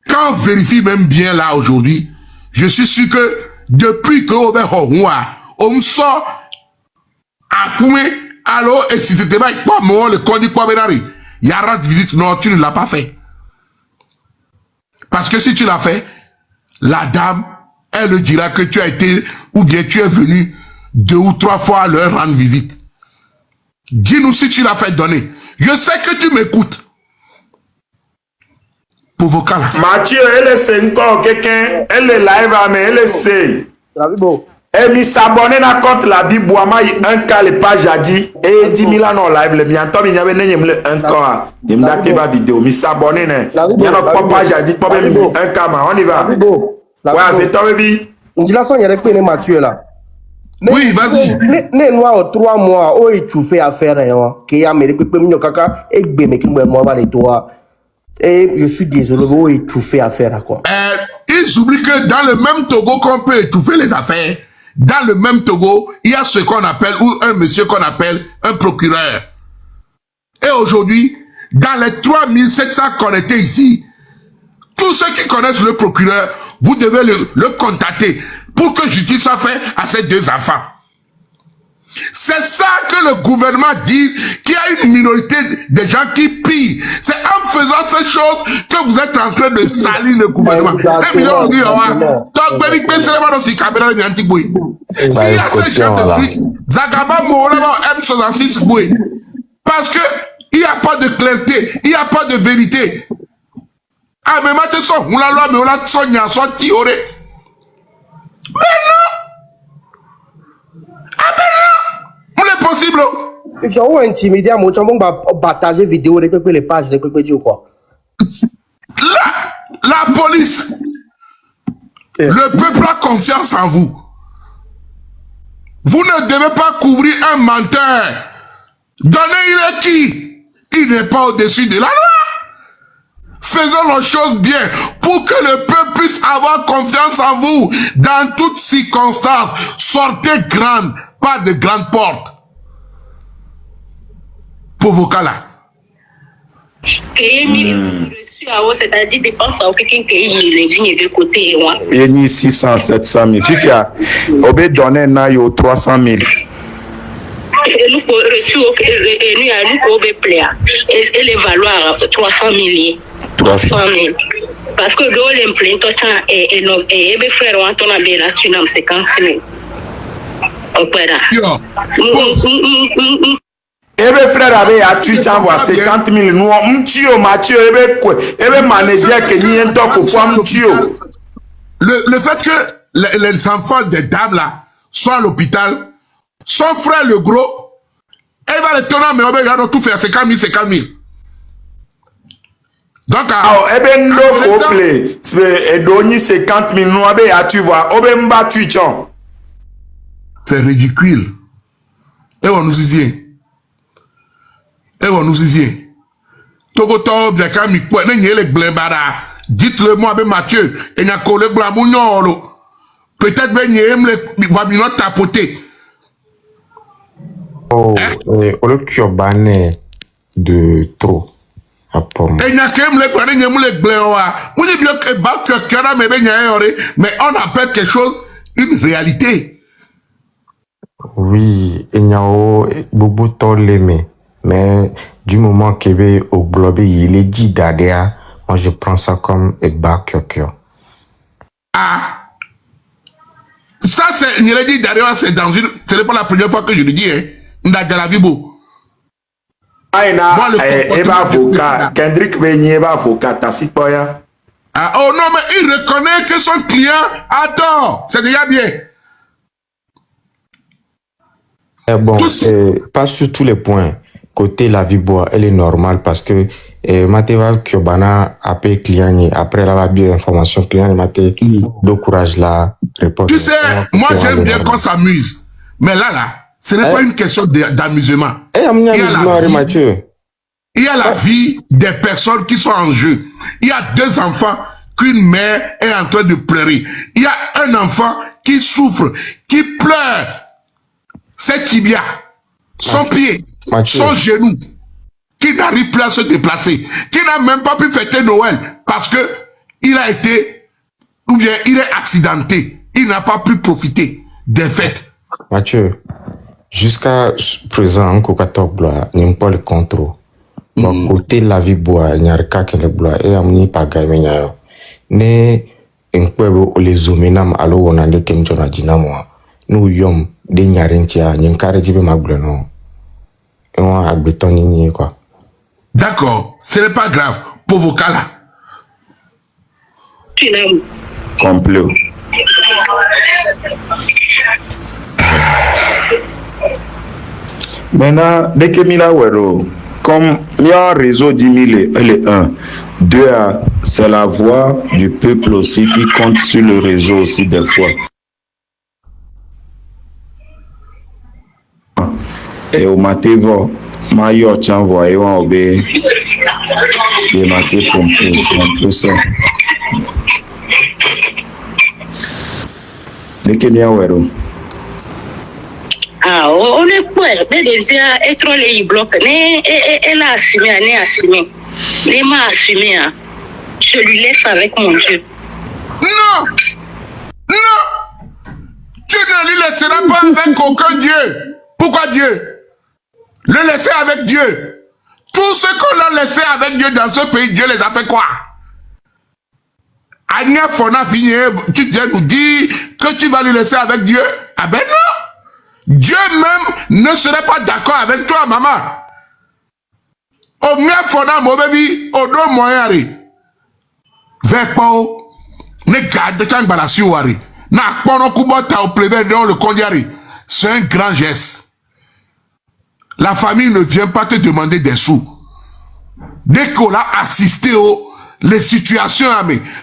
Quand on vérifie même bien là aujourd'hui, je suis sûr que depuis que on va on me sort à Koumé, alors et si tu te vas pas moi le conduit pas Benari, il y a rare visite, non, tu ne l'as pas fait. Parce que si tu l'as fait, la dame, elle dira que tu as été, ou bien tu es venu 2 ou 3 fois à leur rendre visite. Dis-nous si tu l'as fait donner. Je sais que tu m'écoutes. Pour vocal. Mathieu, elle est encore quelqu'un, elle est live, mais elle est c'est. Elle m'y s'abonner dans compte la Bible, moi, un cas, les pages a dit, et 10 000 ans en live, le mien, il y avait un cas, il m'a dit ma vidéo, m'y s'abonner, il y a pas page a dit, pas même un cas, on y va. Ouais, c'est toi, baby. On dit là, il y a des Mathieu là. Oui, vas-y. Les noirs, 3 mois, oh, et tu fais affaire, qui y a mes républicains, caca, et bémé qui me moi, les toi. Et je suis désolé, oh, et tu fais affaire à quoi? Ils oublient que dans le même Togo qu'on peut étouffer les affaires, dans le même Togo, il y a ce qu'on appelle, ou un monsieur qu'on appelle un procureur. Et aujourd'hui, dans les 3700 connectés ici, tous ceux qui connaissent le procureur, vous devez le contacter pour que justice soit faite à ces 2 enfants. C'est ça que le gouvernement dit, qu'il y a une minorité de gens qui pillent. C'est en faisant ces choses que vous êtes en train de salir le gouvernement. S'il y a ces gens de flics, Zagaba Mourama M66 Boué. Parce que il n'y a pas de clarté, il n'y a pas de vérité. Ah, mais maintenant, on la loi, mais on a son tioré. Mais non! Ah, mais non! On est possible. Il faut intimider à mon chambon, partager vidéo, les pages, les quoi. La police, le peuple a confiance en vous. Vous ne devez pas couvrir un menteur. Donnez-il est qui? Il n'est pas au-dessus de la loi. Faisons les choses bien pour que le peuple puisse avoir confiance en vous dans toutes circonstances. Sortez grande, pas de grandes portes. Pour vos cas là. C'est-à-dire dépense à quelqu'un qui est les vignes de côté. Il y a 600, 700 000. Fifia, on peut donner 300 000. Nous reçu nous et les valoirs 300 000. 300 000. Parce que dans l'implantation et mes frères ont entendu la tsunami 50 000. Opéra. Ebe frère avait à Twitch envoie 50 000 nous m'tio Mathieu ebe manager que ni en temps pour quoi m'tio. Le fait que les enfants des dames là soient à l'hôpital, son frère le gros, il va le tourner mais on va tout faire 50 000. Donc ebe ndo couple c'est doni 50 000 nous abe à tu vois obe mba Twitch. C'est ridicule. Et on nous dit Togo to bien quand mi quoi ne les blembara Dites-le moi avec Mathieu. Et n'a collé blamounion. Peut-être ben yem le va bien tapoter. Oh, on le curbané de trop. Et n'a qu'aime le blané yem le bléoa. On dit bien que bas que mais ben mais on appelle quelque chose une réalité. Oui, il y a beaucoup de temps l'aimé. Mais du moment qu'il est au globe, il est dit d'adhérer. Moi, je prends ça comme un bas cœur. Ah! Ça, c'est, il a dit d'ailleurs, c'est dans une, ce n'est pas la première fois que je le dis, hein. Ndagalavibo. Aïna, Eba avocat, Kendrick Benny, Eba avocat, Tassi Poya. Ah, oh non, mais il reconnaît que son client a tort. C'est déjà bien. Bon, pas sur tous les points. Côté la vie bois, elle est normale parce que Mateva Kyobana appelle client après la bien information client Maté de courage là répondre. Tu sais, moi j'aime bien qu'on s'amuse. Mais là, ce n'est pas une question d'amusement. Il y a la vie des personnes qui sont en jeu. Il y a 2 enfants qu'une mère est en train de pleurer. Il y a un enfant qui souffre, qui pleure. Ses tibias, son pied, son genou, qui n'arrive plus à se déplacer, qui n'a même pas pu fêter Noël parce que il a été, ou bien il est accidenté, il n'a pas pu profiter des fêtes. Mathieu, jusqu'à présent, il n'y a pas le contrôle. Bon, côté la vie bois, il n'y a pas que le bois, et il n'y a pas de gagner. Ne, un peu les omenam alo on a des kenjona dinamo. Nous yom de nyarentia nyankare jibe magbleno et on a bétonné quoi. D'accord, ce n'est pas grave pour vos cas là. Complet. Maintenant, dès que Mila Wero, comme il y a un réseau 10 000, elle est 1. 2, c'est la voix du peuple aussi qui compte sur le réseau aussi des fois. Et au matin, Mayo tient envoyé un obé. Et matin pompé, c'est un peu ça. Dès que Mila Wero. Ah, on est quoi? Mais déjà, être les blocs, elle a assumé, elle a assumé. Elle m'a assumé, hein. Je lui laisse avec mon Dieu. Non! Non! Tu ne lui laisseras pas avec aucun Dieu. Pourquoi Dieu? Le laisser avec Dieu. Tout ce qu'on a laissé avec Dieu dans ce pays, Dieu les a fait quoi? Agnès Fona Figné, tu viens nous dire que tu vas lui laisser avec Dieu? Ah ben non! Dieu même ne serait pas d'accord avec toi, maman. Agnès Fona Mobevi, Odo Moyari. Vekpo, ne garde chang balasi wari. Na pono kubota au prévert dans le condiari. C'est un grand geste. La famille ne vient pas te demander des sous. Dès qu'on a assisté les situations,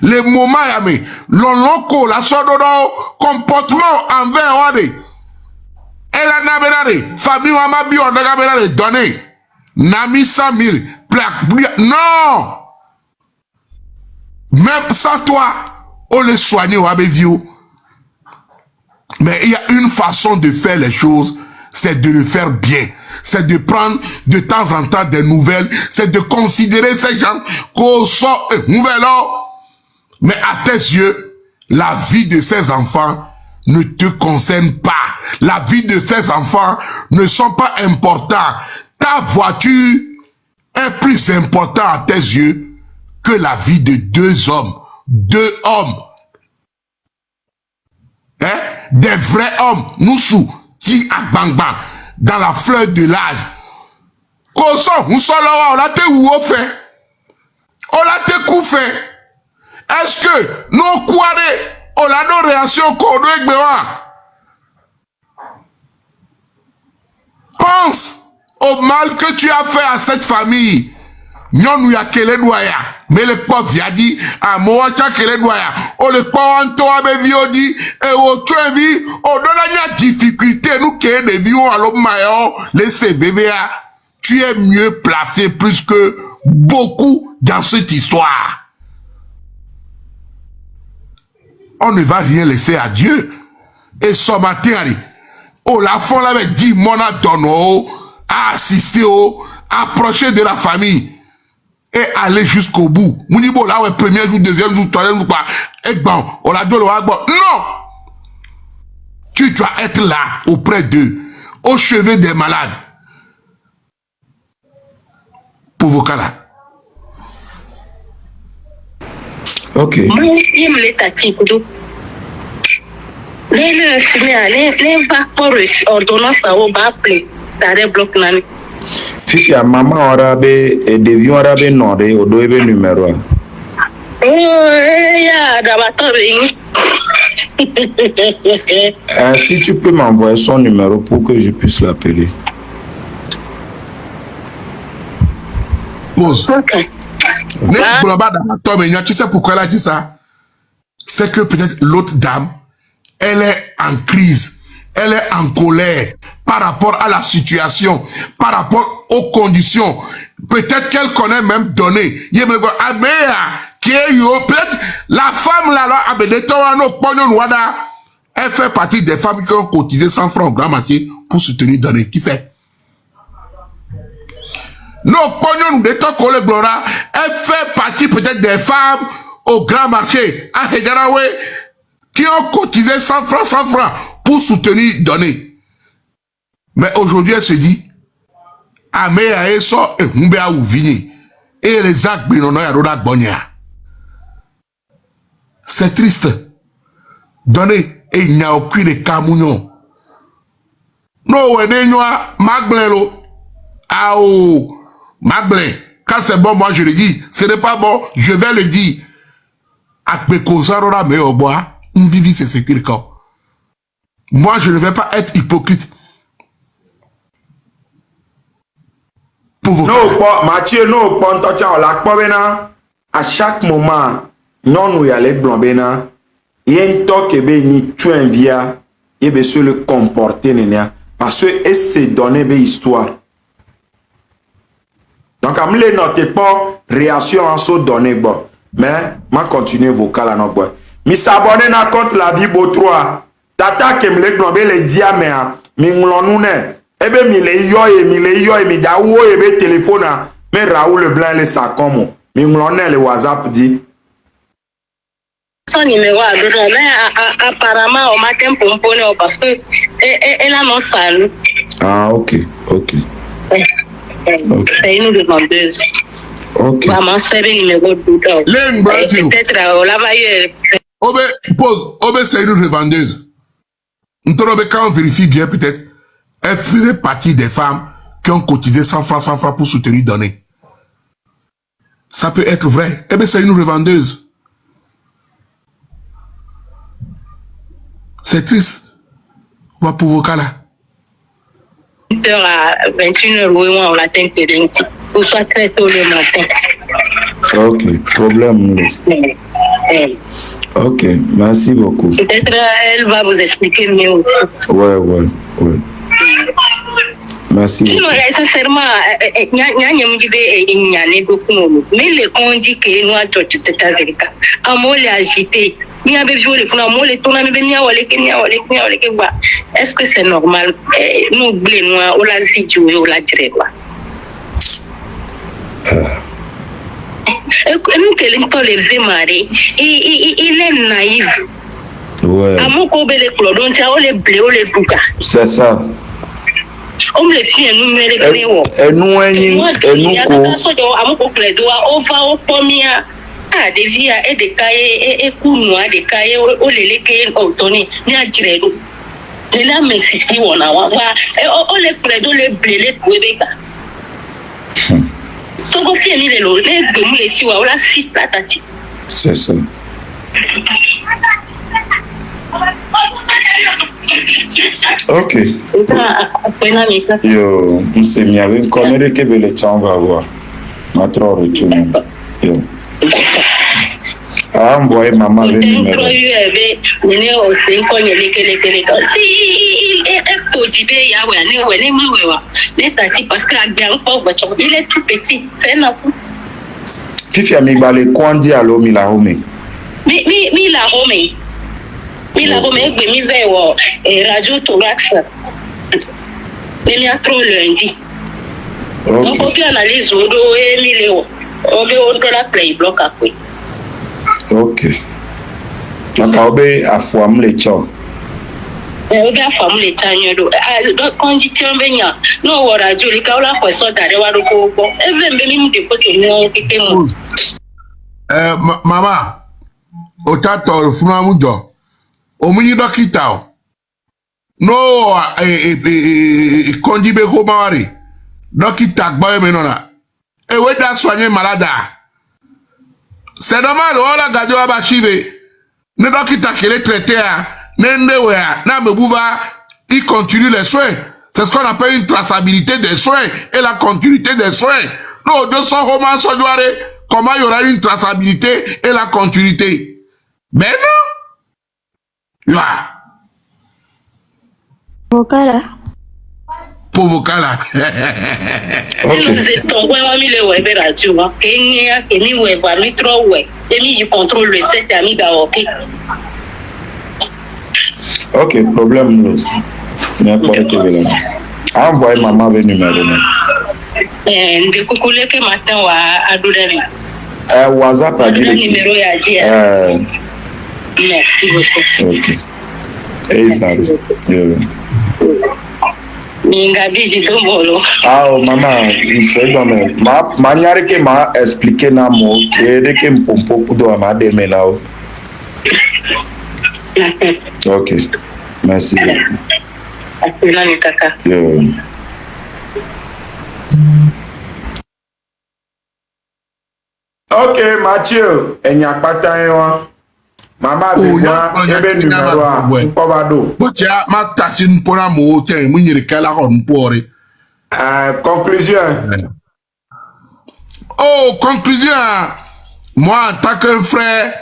les moments, l'on la comportement envers Wade. Elle a nabéré, famille Wamabi, on a nabéré donné. Nami 100 000, plaque, non! Même sans toi, on les soigne au Abévio. Mais il y a une façon de faire les choses, c'est de le faire bien. C'est de prendre de temps en temps des nouvelles, c'est de considérer ces gens qu'on sort nouvelles. Mais à tes yeux, la vie de ces enfants ne te concerne pas. La vie de ces enfants ne sont pas importants. Ta voiture est plus importante à tes yeux que la vie de 2 hommes. 2 hommes. Hein? Des vrais hommes. Nous sous qui a bang bang. Dans la fleur de l'âge. Qu'on sort, on sort là, on l'a te ou on fait. On l'a te coup fait. Est-ce que nous quoi on a nos réactions qu'on doit. Pense au mal que tu as fait à cette famille. Nyon ya kele doya. Mais le pauvre a dit, à moi, kele doya. O le pauvre en toi, be viodi, et au tué vie, au donne difficulté, nous qui est des vieux à l'homme maillot, les CVVA. Tu es mieux placé plus que beaucoup dans cette histoire. on ne va rien laisser à Dieu. Et ce matin, la fond l'avait dit, mon donné, à assister, à approcher de la famille et aller jusqu'au bout. Mounibo là, ouais, premier jour, deuxième jour, troisième jour, et bon, on l'a donné, non! Tu dois être là, auprès d'eux, au chevet des malades. Pour vos cas là. Ok. Les ordonnances au bas play, t'as bloc nani. Fifi a maman arabe et devions arabe non de au doive numéro. Oh, ya d'amateur. Si tu peux m'envoyer son numéro pour que je puisse l'appeler. Pause. Ok. Tu sais pourquoi elle a dit ça? C'est que peut-être l'autre dame, elle est en crise, elle est en colère par rapport à la situation, par rapport aux conditions. Peut-être qu'elle connaît même donné. Peut-être la femme là, elle fait partie des femmes qui ont cotisé 100 francs au grand marché pour soutenir donné. Qui fait? Non, pognon de ton collègue Blora, elle fait partie peut-être des femmes au grand marché à Hedjarawe qui ont cotisé 100 francs pour soutenir donné. Mais aujourd'hui, elle se dit, Amea eso et Humbea Ouvini et les actes Binono et Roda Bonia. C'est triste. Donné, et il n'y a aucun de Camounion. Non, ouais, n'est-ce Magblelo. Ah, oh. Magblé, quand c'est bon, moi je le dis. Ce n'est pas bon, je vais le dire. Moi, je ne vais pas être hypocrite. Pour vous. Non, Mathieu, non, à chaque moment, non, nous y allons blanc, il y a un temps que ni tu envies, et se le comporter, parce que c'est donné une histoire. Donc, je ne note pas réaction en ce donné, bon. Mais, je continue vocal à notre bois. Je s'abonne à compte la Bible 3. Tata qui me l'a globé les diamants. Je m'en ebe mi le yo e mi da wo ebe téléphone mais Raoul Leblanc le sa comme mi ngloné le WhatsApp dit son numéro à dedans mais apparemment on m'a qu'un pomponné parce que elle annonce ça. Ah ok. C'est une demandeuse. Ok. Maman c'est le numéro dedans. Peut-être là va Obe c'est une revendeuse. Quand on vérifie bien peut-être elle faisait partie des femmes qui ont cotisé 100 francs pour soutenir donner. Ça peut être vrai. Eh bien, c'est une revendeuse. C'est triste. On va pour vos cas là. 8h à 21h, oui, on l'atteint pour soit très tôt le matin. Ok, problème. Ok, merci beaucoup. Peut-être elle va vous expliquer mieux aussi. Ouais. Merci. Sincèrement, mais les qu'on dit que nous avons agité. Est-ce que c'est normal? Nous oublions, on l'a dit, on l'a dit. Il est naïf. Ouais. C'est ça. On me fait un numéro. Et nous, des vies et des cahiers et coups des cahiers au lélé au Tony, ni à Girello. Et là, mais si on a on les plaido les blés pour les gars. Donc, on finit les lots, les deux, les six, on la six platati. C'est ça. Ok. Yo, c'est mieux. Une connerie que le temps va voir. Notre retour. Yo. Ah, envoyez maman le numéro. Si il est tout petit, c'est un enfant. Fifi a mis balé, quoi dit à l'homme, il a homé. Mais il a homé. Il a beau me mis vers radio thorax. Il y a trop lundi. Donc, Ok. on analyse au dos et milieu. On veut on doit la play block après. Ok. Donc, on va faire les chats. On va faire les tagnes d'eau. Donc, quand je tiens bien, nous, on va radio, les cas là, pour ça, d'aller voir le coco. Et même, même, des potes, nous, qui t'aiment. Maman, otato le funa mujo. Omuni dokita o. No konjibe ko mawari. Dokita gboye menona. E we da soigner malade. C'est normal, on la gade wa ba chive. Ne dokita kele traité a, nende we a, na me bouva, il continue les soins. C'est ce qu'on appelle une traçabilité des soins et la continuité des soins. Non, 200 romans sont douarés. Comment il y aura une traçabilité et la continuité? Ben non. Yeah. Vocala. Pour vocala. Si nous étions, on mis le web radio, Kenya, Kenya, web, ami trop web. Et mi contrôle le set, ami gaoki. Ok, problème nous. N'importe quel. Envoyez maman le numéro. De coucou que matin à Doudani. WhatsApp a dit. Le numéro est à dire. Merci beaucoup. Ok. Et ça. Mingabi jidomolo. Ah, maman, c'est quand même. Ma nyare que m'a expliqué na mo que de que mpompo kudo ma deme là. Ok. Merci. Akuna ni kaka. Ok, Mathieu, enyakpata yewa. Mama bigwa ebe numéro a mpobado. Botia ma tasine pona mo te munyere kala on pore. Conclusion. Oh, conclusion. Moi, en tant que frère,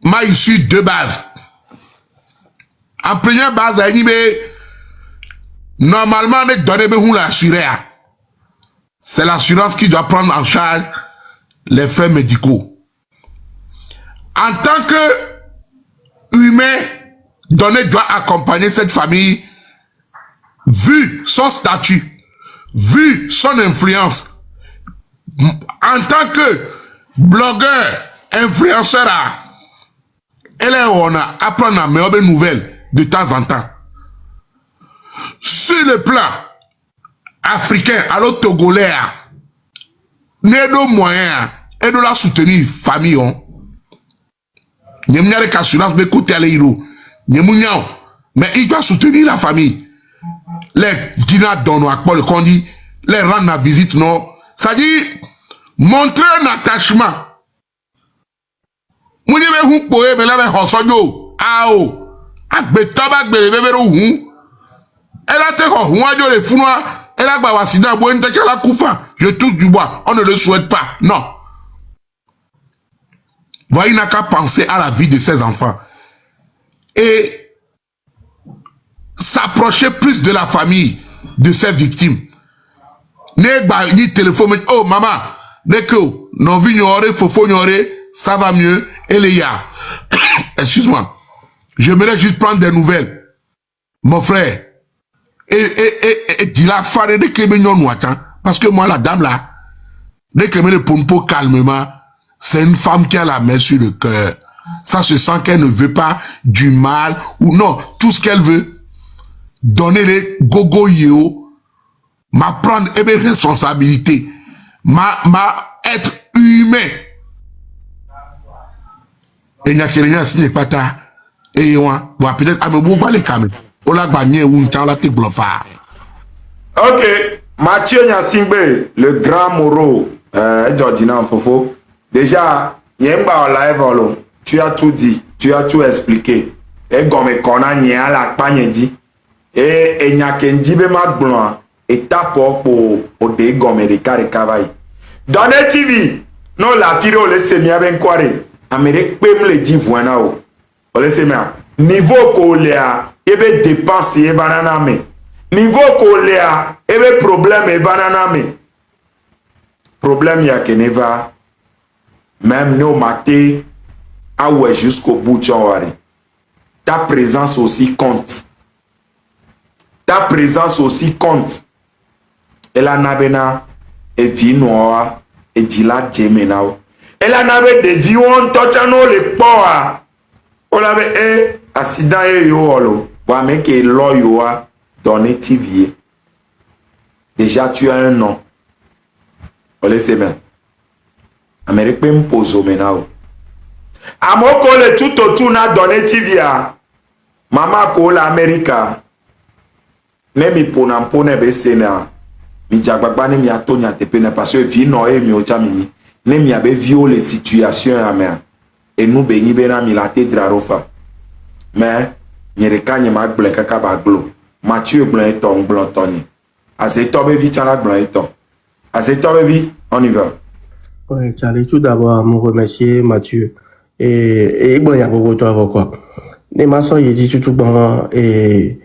m'a issu deux bases. En première base, normalement, les données me l'assurer. C'est l'assurance qui doit prendre en charge les frais médicaux. En tant que humain, donné doit accompagner cette famille, vu son statut, vu son influence. En tant que blogueur, influenceur, elle est on a apprendre à meilleure nouvelle de temps en temps. Sur le plan africain, alors togolais, n'est de moyens et de la soutenir famille. Il y a une assurance de côté à l'euro. Mais il doit soutenir la famille. Les dîners donnent à quoi le condi, les rendre la visite, non. Ça dit, montrer un attachement. Vous avez un poème, mais là, vous avez elle a été les founois, elle a la koufa. Je touche du bois, on ne le souhaite pas. Non. Voyez, il n'a qu'à penser à la vie de ses enfants. Et s'approcher plus de la famille de ses victimes. Ni téléphone, oh maman, dès que non vignoré, faut ignorer, ça va mieux, et les gars. Excuse-moi. J'aimerais juste prendre des nouvelles. Mon frère. Et dis la faré de Kébenyon Ouatan. Parce que moi, la dame là, dès que me le pompo calmement, c'est une femme qui a la main sur le cœur. Ça se sent qu'elle ne veut pas du mal ou non. Tout ce qu'elle veut, donner les gogo yéo, m'apprendre mes responsabilités, être humain. Et il y a quelqu'un qui n'est pas ta. Et on va peut-être à les caméras. On l'a gagné ou on l'a bluffé. Ok, Mathieu Nyasingbe, le grand Moro, Georgina Fofo. Déjà, Yemba live, tu as tout dit, tu as tout expliqué. Et comme on a n'y a la pagne dit. Et n'y a qu'un dibe mat blanc, et tape pour des gommes de carré cavaille. Dans les TV, non la pire, le semia ben quoi. Amérique peut me le dire, voilà. On le semia. Niveau coléa, ebe dépense et banana me. Niveau coléa, ebe problème et banana me. Problème ya keneva. Même nous maté, ah ouais jusqu'au bout de Ta présence aussi compte. Ta présence aussi compte. Et la nabena et vinoa et dila jemenao. Et la nabe de dion tochano le poa. On avait accident et yo olo. Wa meke lo yo a donné TV. Déjà tu as un nom. On le sait bien. Amérique peut me poser maintenant. Amoko le tout autour n'a donné TV. Maman ko la America. Ne mi pone be sena. Mi jagbagba ne mi atonya tepene parce que vi no e mi ocha mini. Ne mi abe viole situation amen. Et nous be ni bena mi la te drarofa. Mais nyereka nye ma gble kaka ba glo. Mathieu blanc et ton blanc toni. Assez tombé vite à la blanc et ton. Assez tombé vite, on y va. Ouais, Charlie, tout d'abord, me remercier Mathieu. Et bon, il y a beaucoup de toi, quoi. Les maçons, ils disent tout bon, et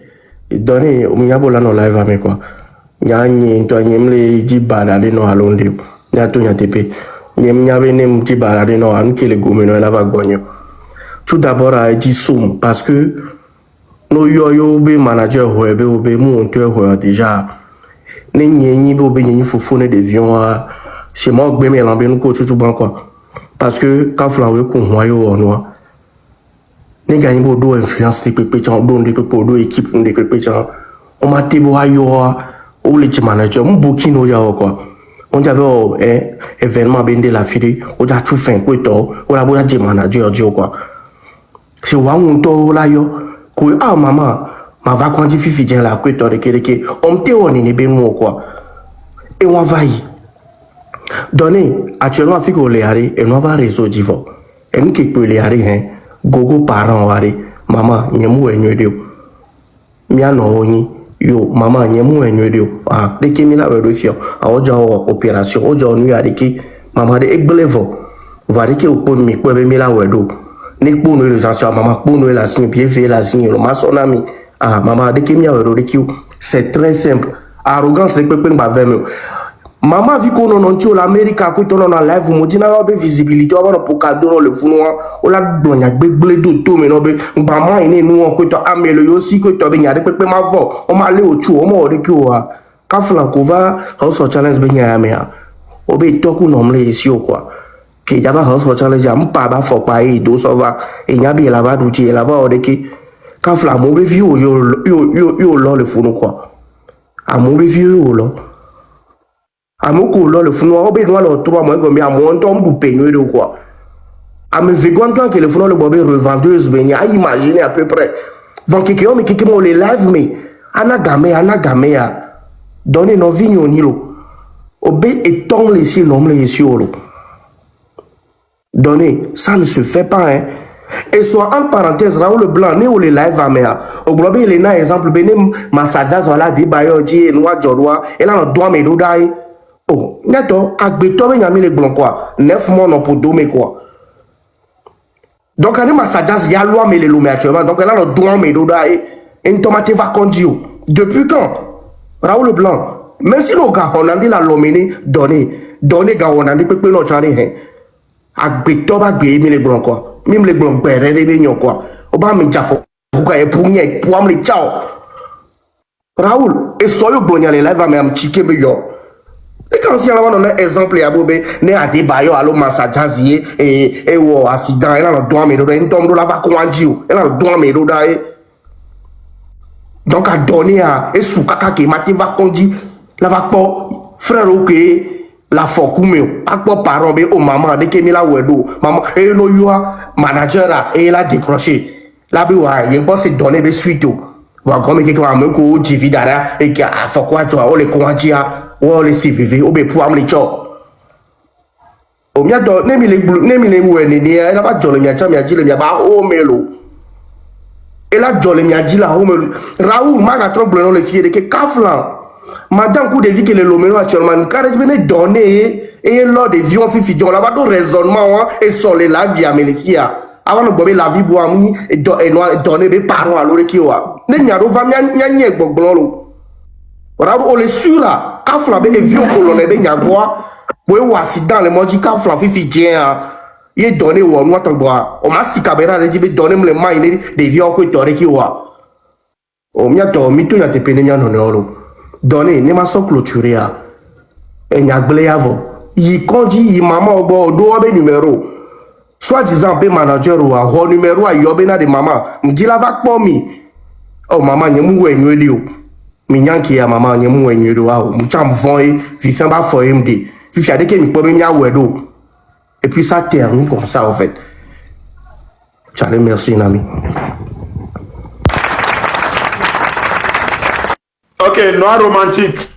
donner, il y a beaucoup de live avec quoi. Il y a un toi, il y a un petit balade no à Londres. Il y a tout, il y a TP. Il y a un petit balade no à nous qui les gomment, la vague bonne. Tout d'abord, il dit somme, parce que nous, yo, manager, monteur, déjà. Ni bobe ni fofone de vion c'est moi que me lambe nous ko tout ban quoi parce que quand flawe ko hoyo ono ni gagner bodo influence de pepe chan don de pepe do équipe de pepe chan on m'a tebo ayo o le manager mon bokino ya quoi on avait événement bende la fille on a tout fait quoi to on a boya de manager dio quoi c'est wa on to la yo ko maman ma va quand il fifi bien la que on te on est bien quoi et on va y donner actuellement fait qu'on les arrête et on va résoudre et nous qui peut les arrêter hein gogo parents arrêter maman nyemu enyedo mia no oni yo maman nyemu enyedo de qui mi la we fio a oja opération oja onu ya de qui maman de egbelevo va de qui au pon mi ko be mi la we do ni po no le sanction maman po no la signe bien fait la signe le maçon ami maman de qui mi a de qui c'est très simple arrogance de pepe ba veme maman vi ko non tio l'Amérique ko to non live mo dina ba visibilité o ba pour cadeau le funu o la donya gbegbele do to me no be maman ini nu ko to amelo yo si ko to be nya de pepe ma vo o ma le o chu o mo de ki o a ka flankova house of challenge be nya me a o be to ku no mle si o kwa ke ja ba house of challenge am pa ba fo pa e do so va e nya bi la va du ti la va o de ki ka fla mo be vi o yo lo le funu kwa a mo be vi o lo amoko lo le funu o be no lo 3 mois comme ya mo ntom bu peño de quoi a me vegon toi que le funu le bobé revendeuse be nya imaginer à peu près vont que me que mo le live me ana game ya donner no vigno ni lo obé et ton les si nom les si lo donner ça ne se fait pas hein. Et soit en parenthèse Raoul Blanc né ou les live à mea au globé il est un exemple benem massage voilà di bayo di noa jodwa et là on doit me do dai. Oh, neto, agbeto ben yami le blanc quoi. 9 mois non pour dommer quoi. Donc, on a sajas ya loi mais les loumé actuellement. Donc, là, on doit me doda et tomate va conduire. Depuis quand? Raoul Blanc. Même si le gars, on a dit la lomene donné gars, on a dit que non, j'en ai. Agbeto va gagner les blancs quoi. Même les blancs, ben, les réunions quoi. On va me dire, pourquoi il pour me les ciao. Raoul, et soyez bon, les live à me chiquer meilleur. Et quand si on a un exemple à Bobé, né à débayo à l'homme massagier et au accident, elle a le droit mais il tombe là va conduire, elle a le droit mais donc à donner à et sous kaka qui m'a va conduire, la va pas frère ok la fokume, pas pas parent be au maman de qui la wedo, maman et no yoa manager et la décroché, la biwa il pas se donner des suite. Voilà comme quelqu'un a me ko TV dara et qui a fait quoi tu vois les conduire ou les CVV ou bien pour amener les gens. Au mieux de les mourir ni elle va jolé mia cham mia dit le mia ba o melo. Et là jolé mia dit là o melo. Raoul m'a trop bleu les filles de que Kaflan. Madame coup de vie que le lomelo actuellement car je venais donner et lors des vions fifi là va do raisonnement et sur les la vie à mes filles. Avant de boire la vie boire muni et donner des parents à l'autre qui wa. Ne nyaro va nya gbogbolo. Raoul on le sura Kafla be vieux colonel be nyagwa boy ou accident le modi Kafla fifi dien ye donné ou on attend boire on m'a si caméra de dire donner me main des vieux que tu aurais qui wa o mi ato mi to ya te pene nya no no donné ne ma so clôturer a e nya gble avo yi konji yi mama obo do obe numéro soit disant be manager ou a ho numéro a yobe na de mama me dit la va pour mi oh mama nyemu we nyweli o mi nyanki ya mama nyemu we nyweli wa o mu cham von fi fin ba fo md fi fi ade ke mi po mi nya we do. Et puis ça termine comme ça en fait. Charlie, merci Nami. Ok, noir romantique.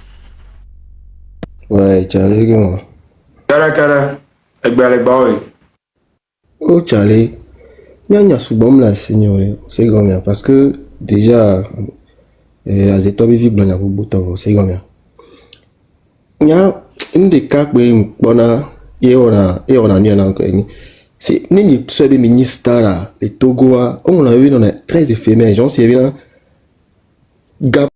Ouais, Charlie, comment? Kara, oui. Oh Charlie, il y a souvent la seigneurie, c'est grand bien parce que déjà, à cette heure, il y a beaucoup de temps, c'est grand bien. Il y a une des cas où on a et on a mis encore c'est ni soit des ministres là les Togo on a vu on est très éphémère genre c'est bien gap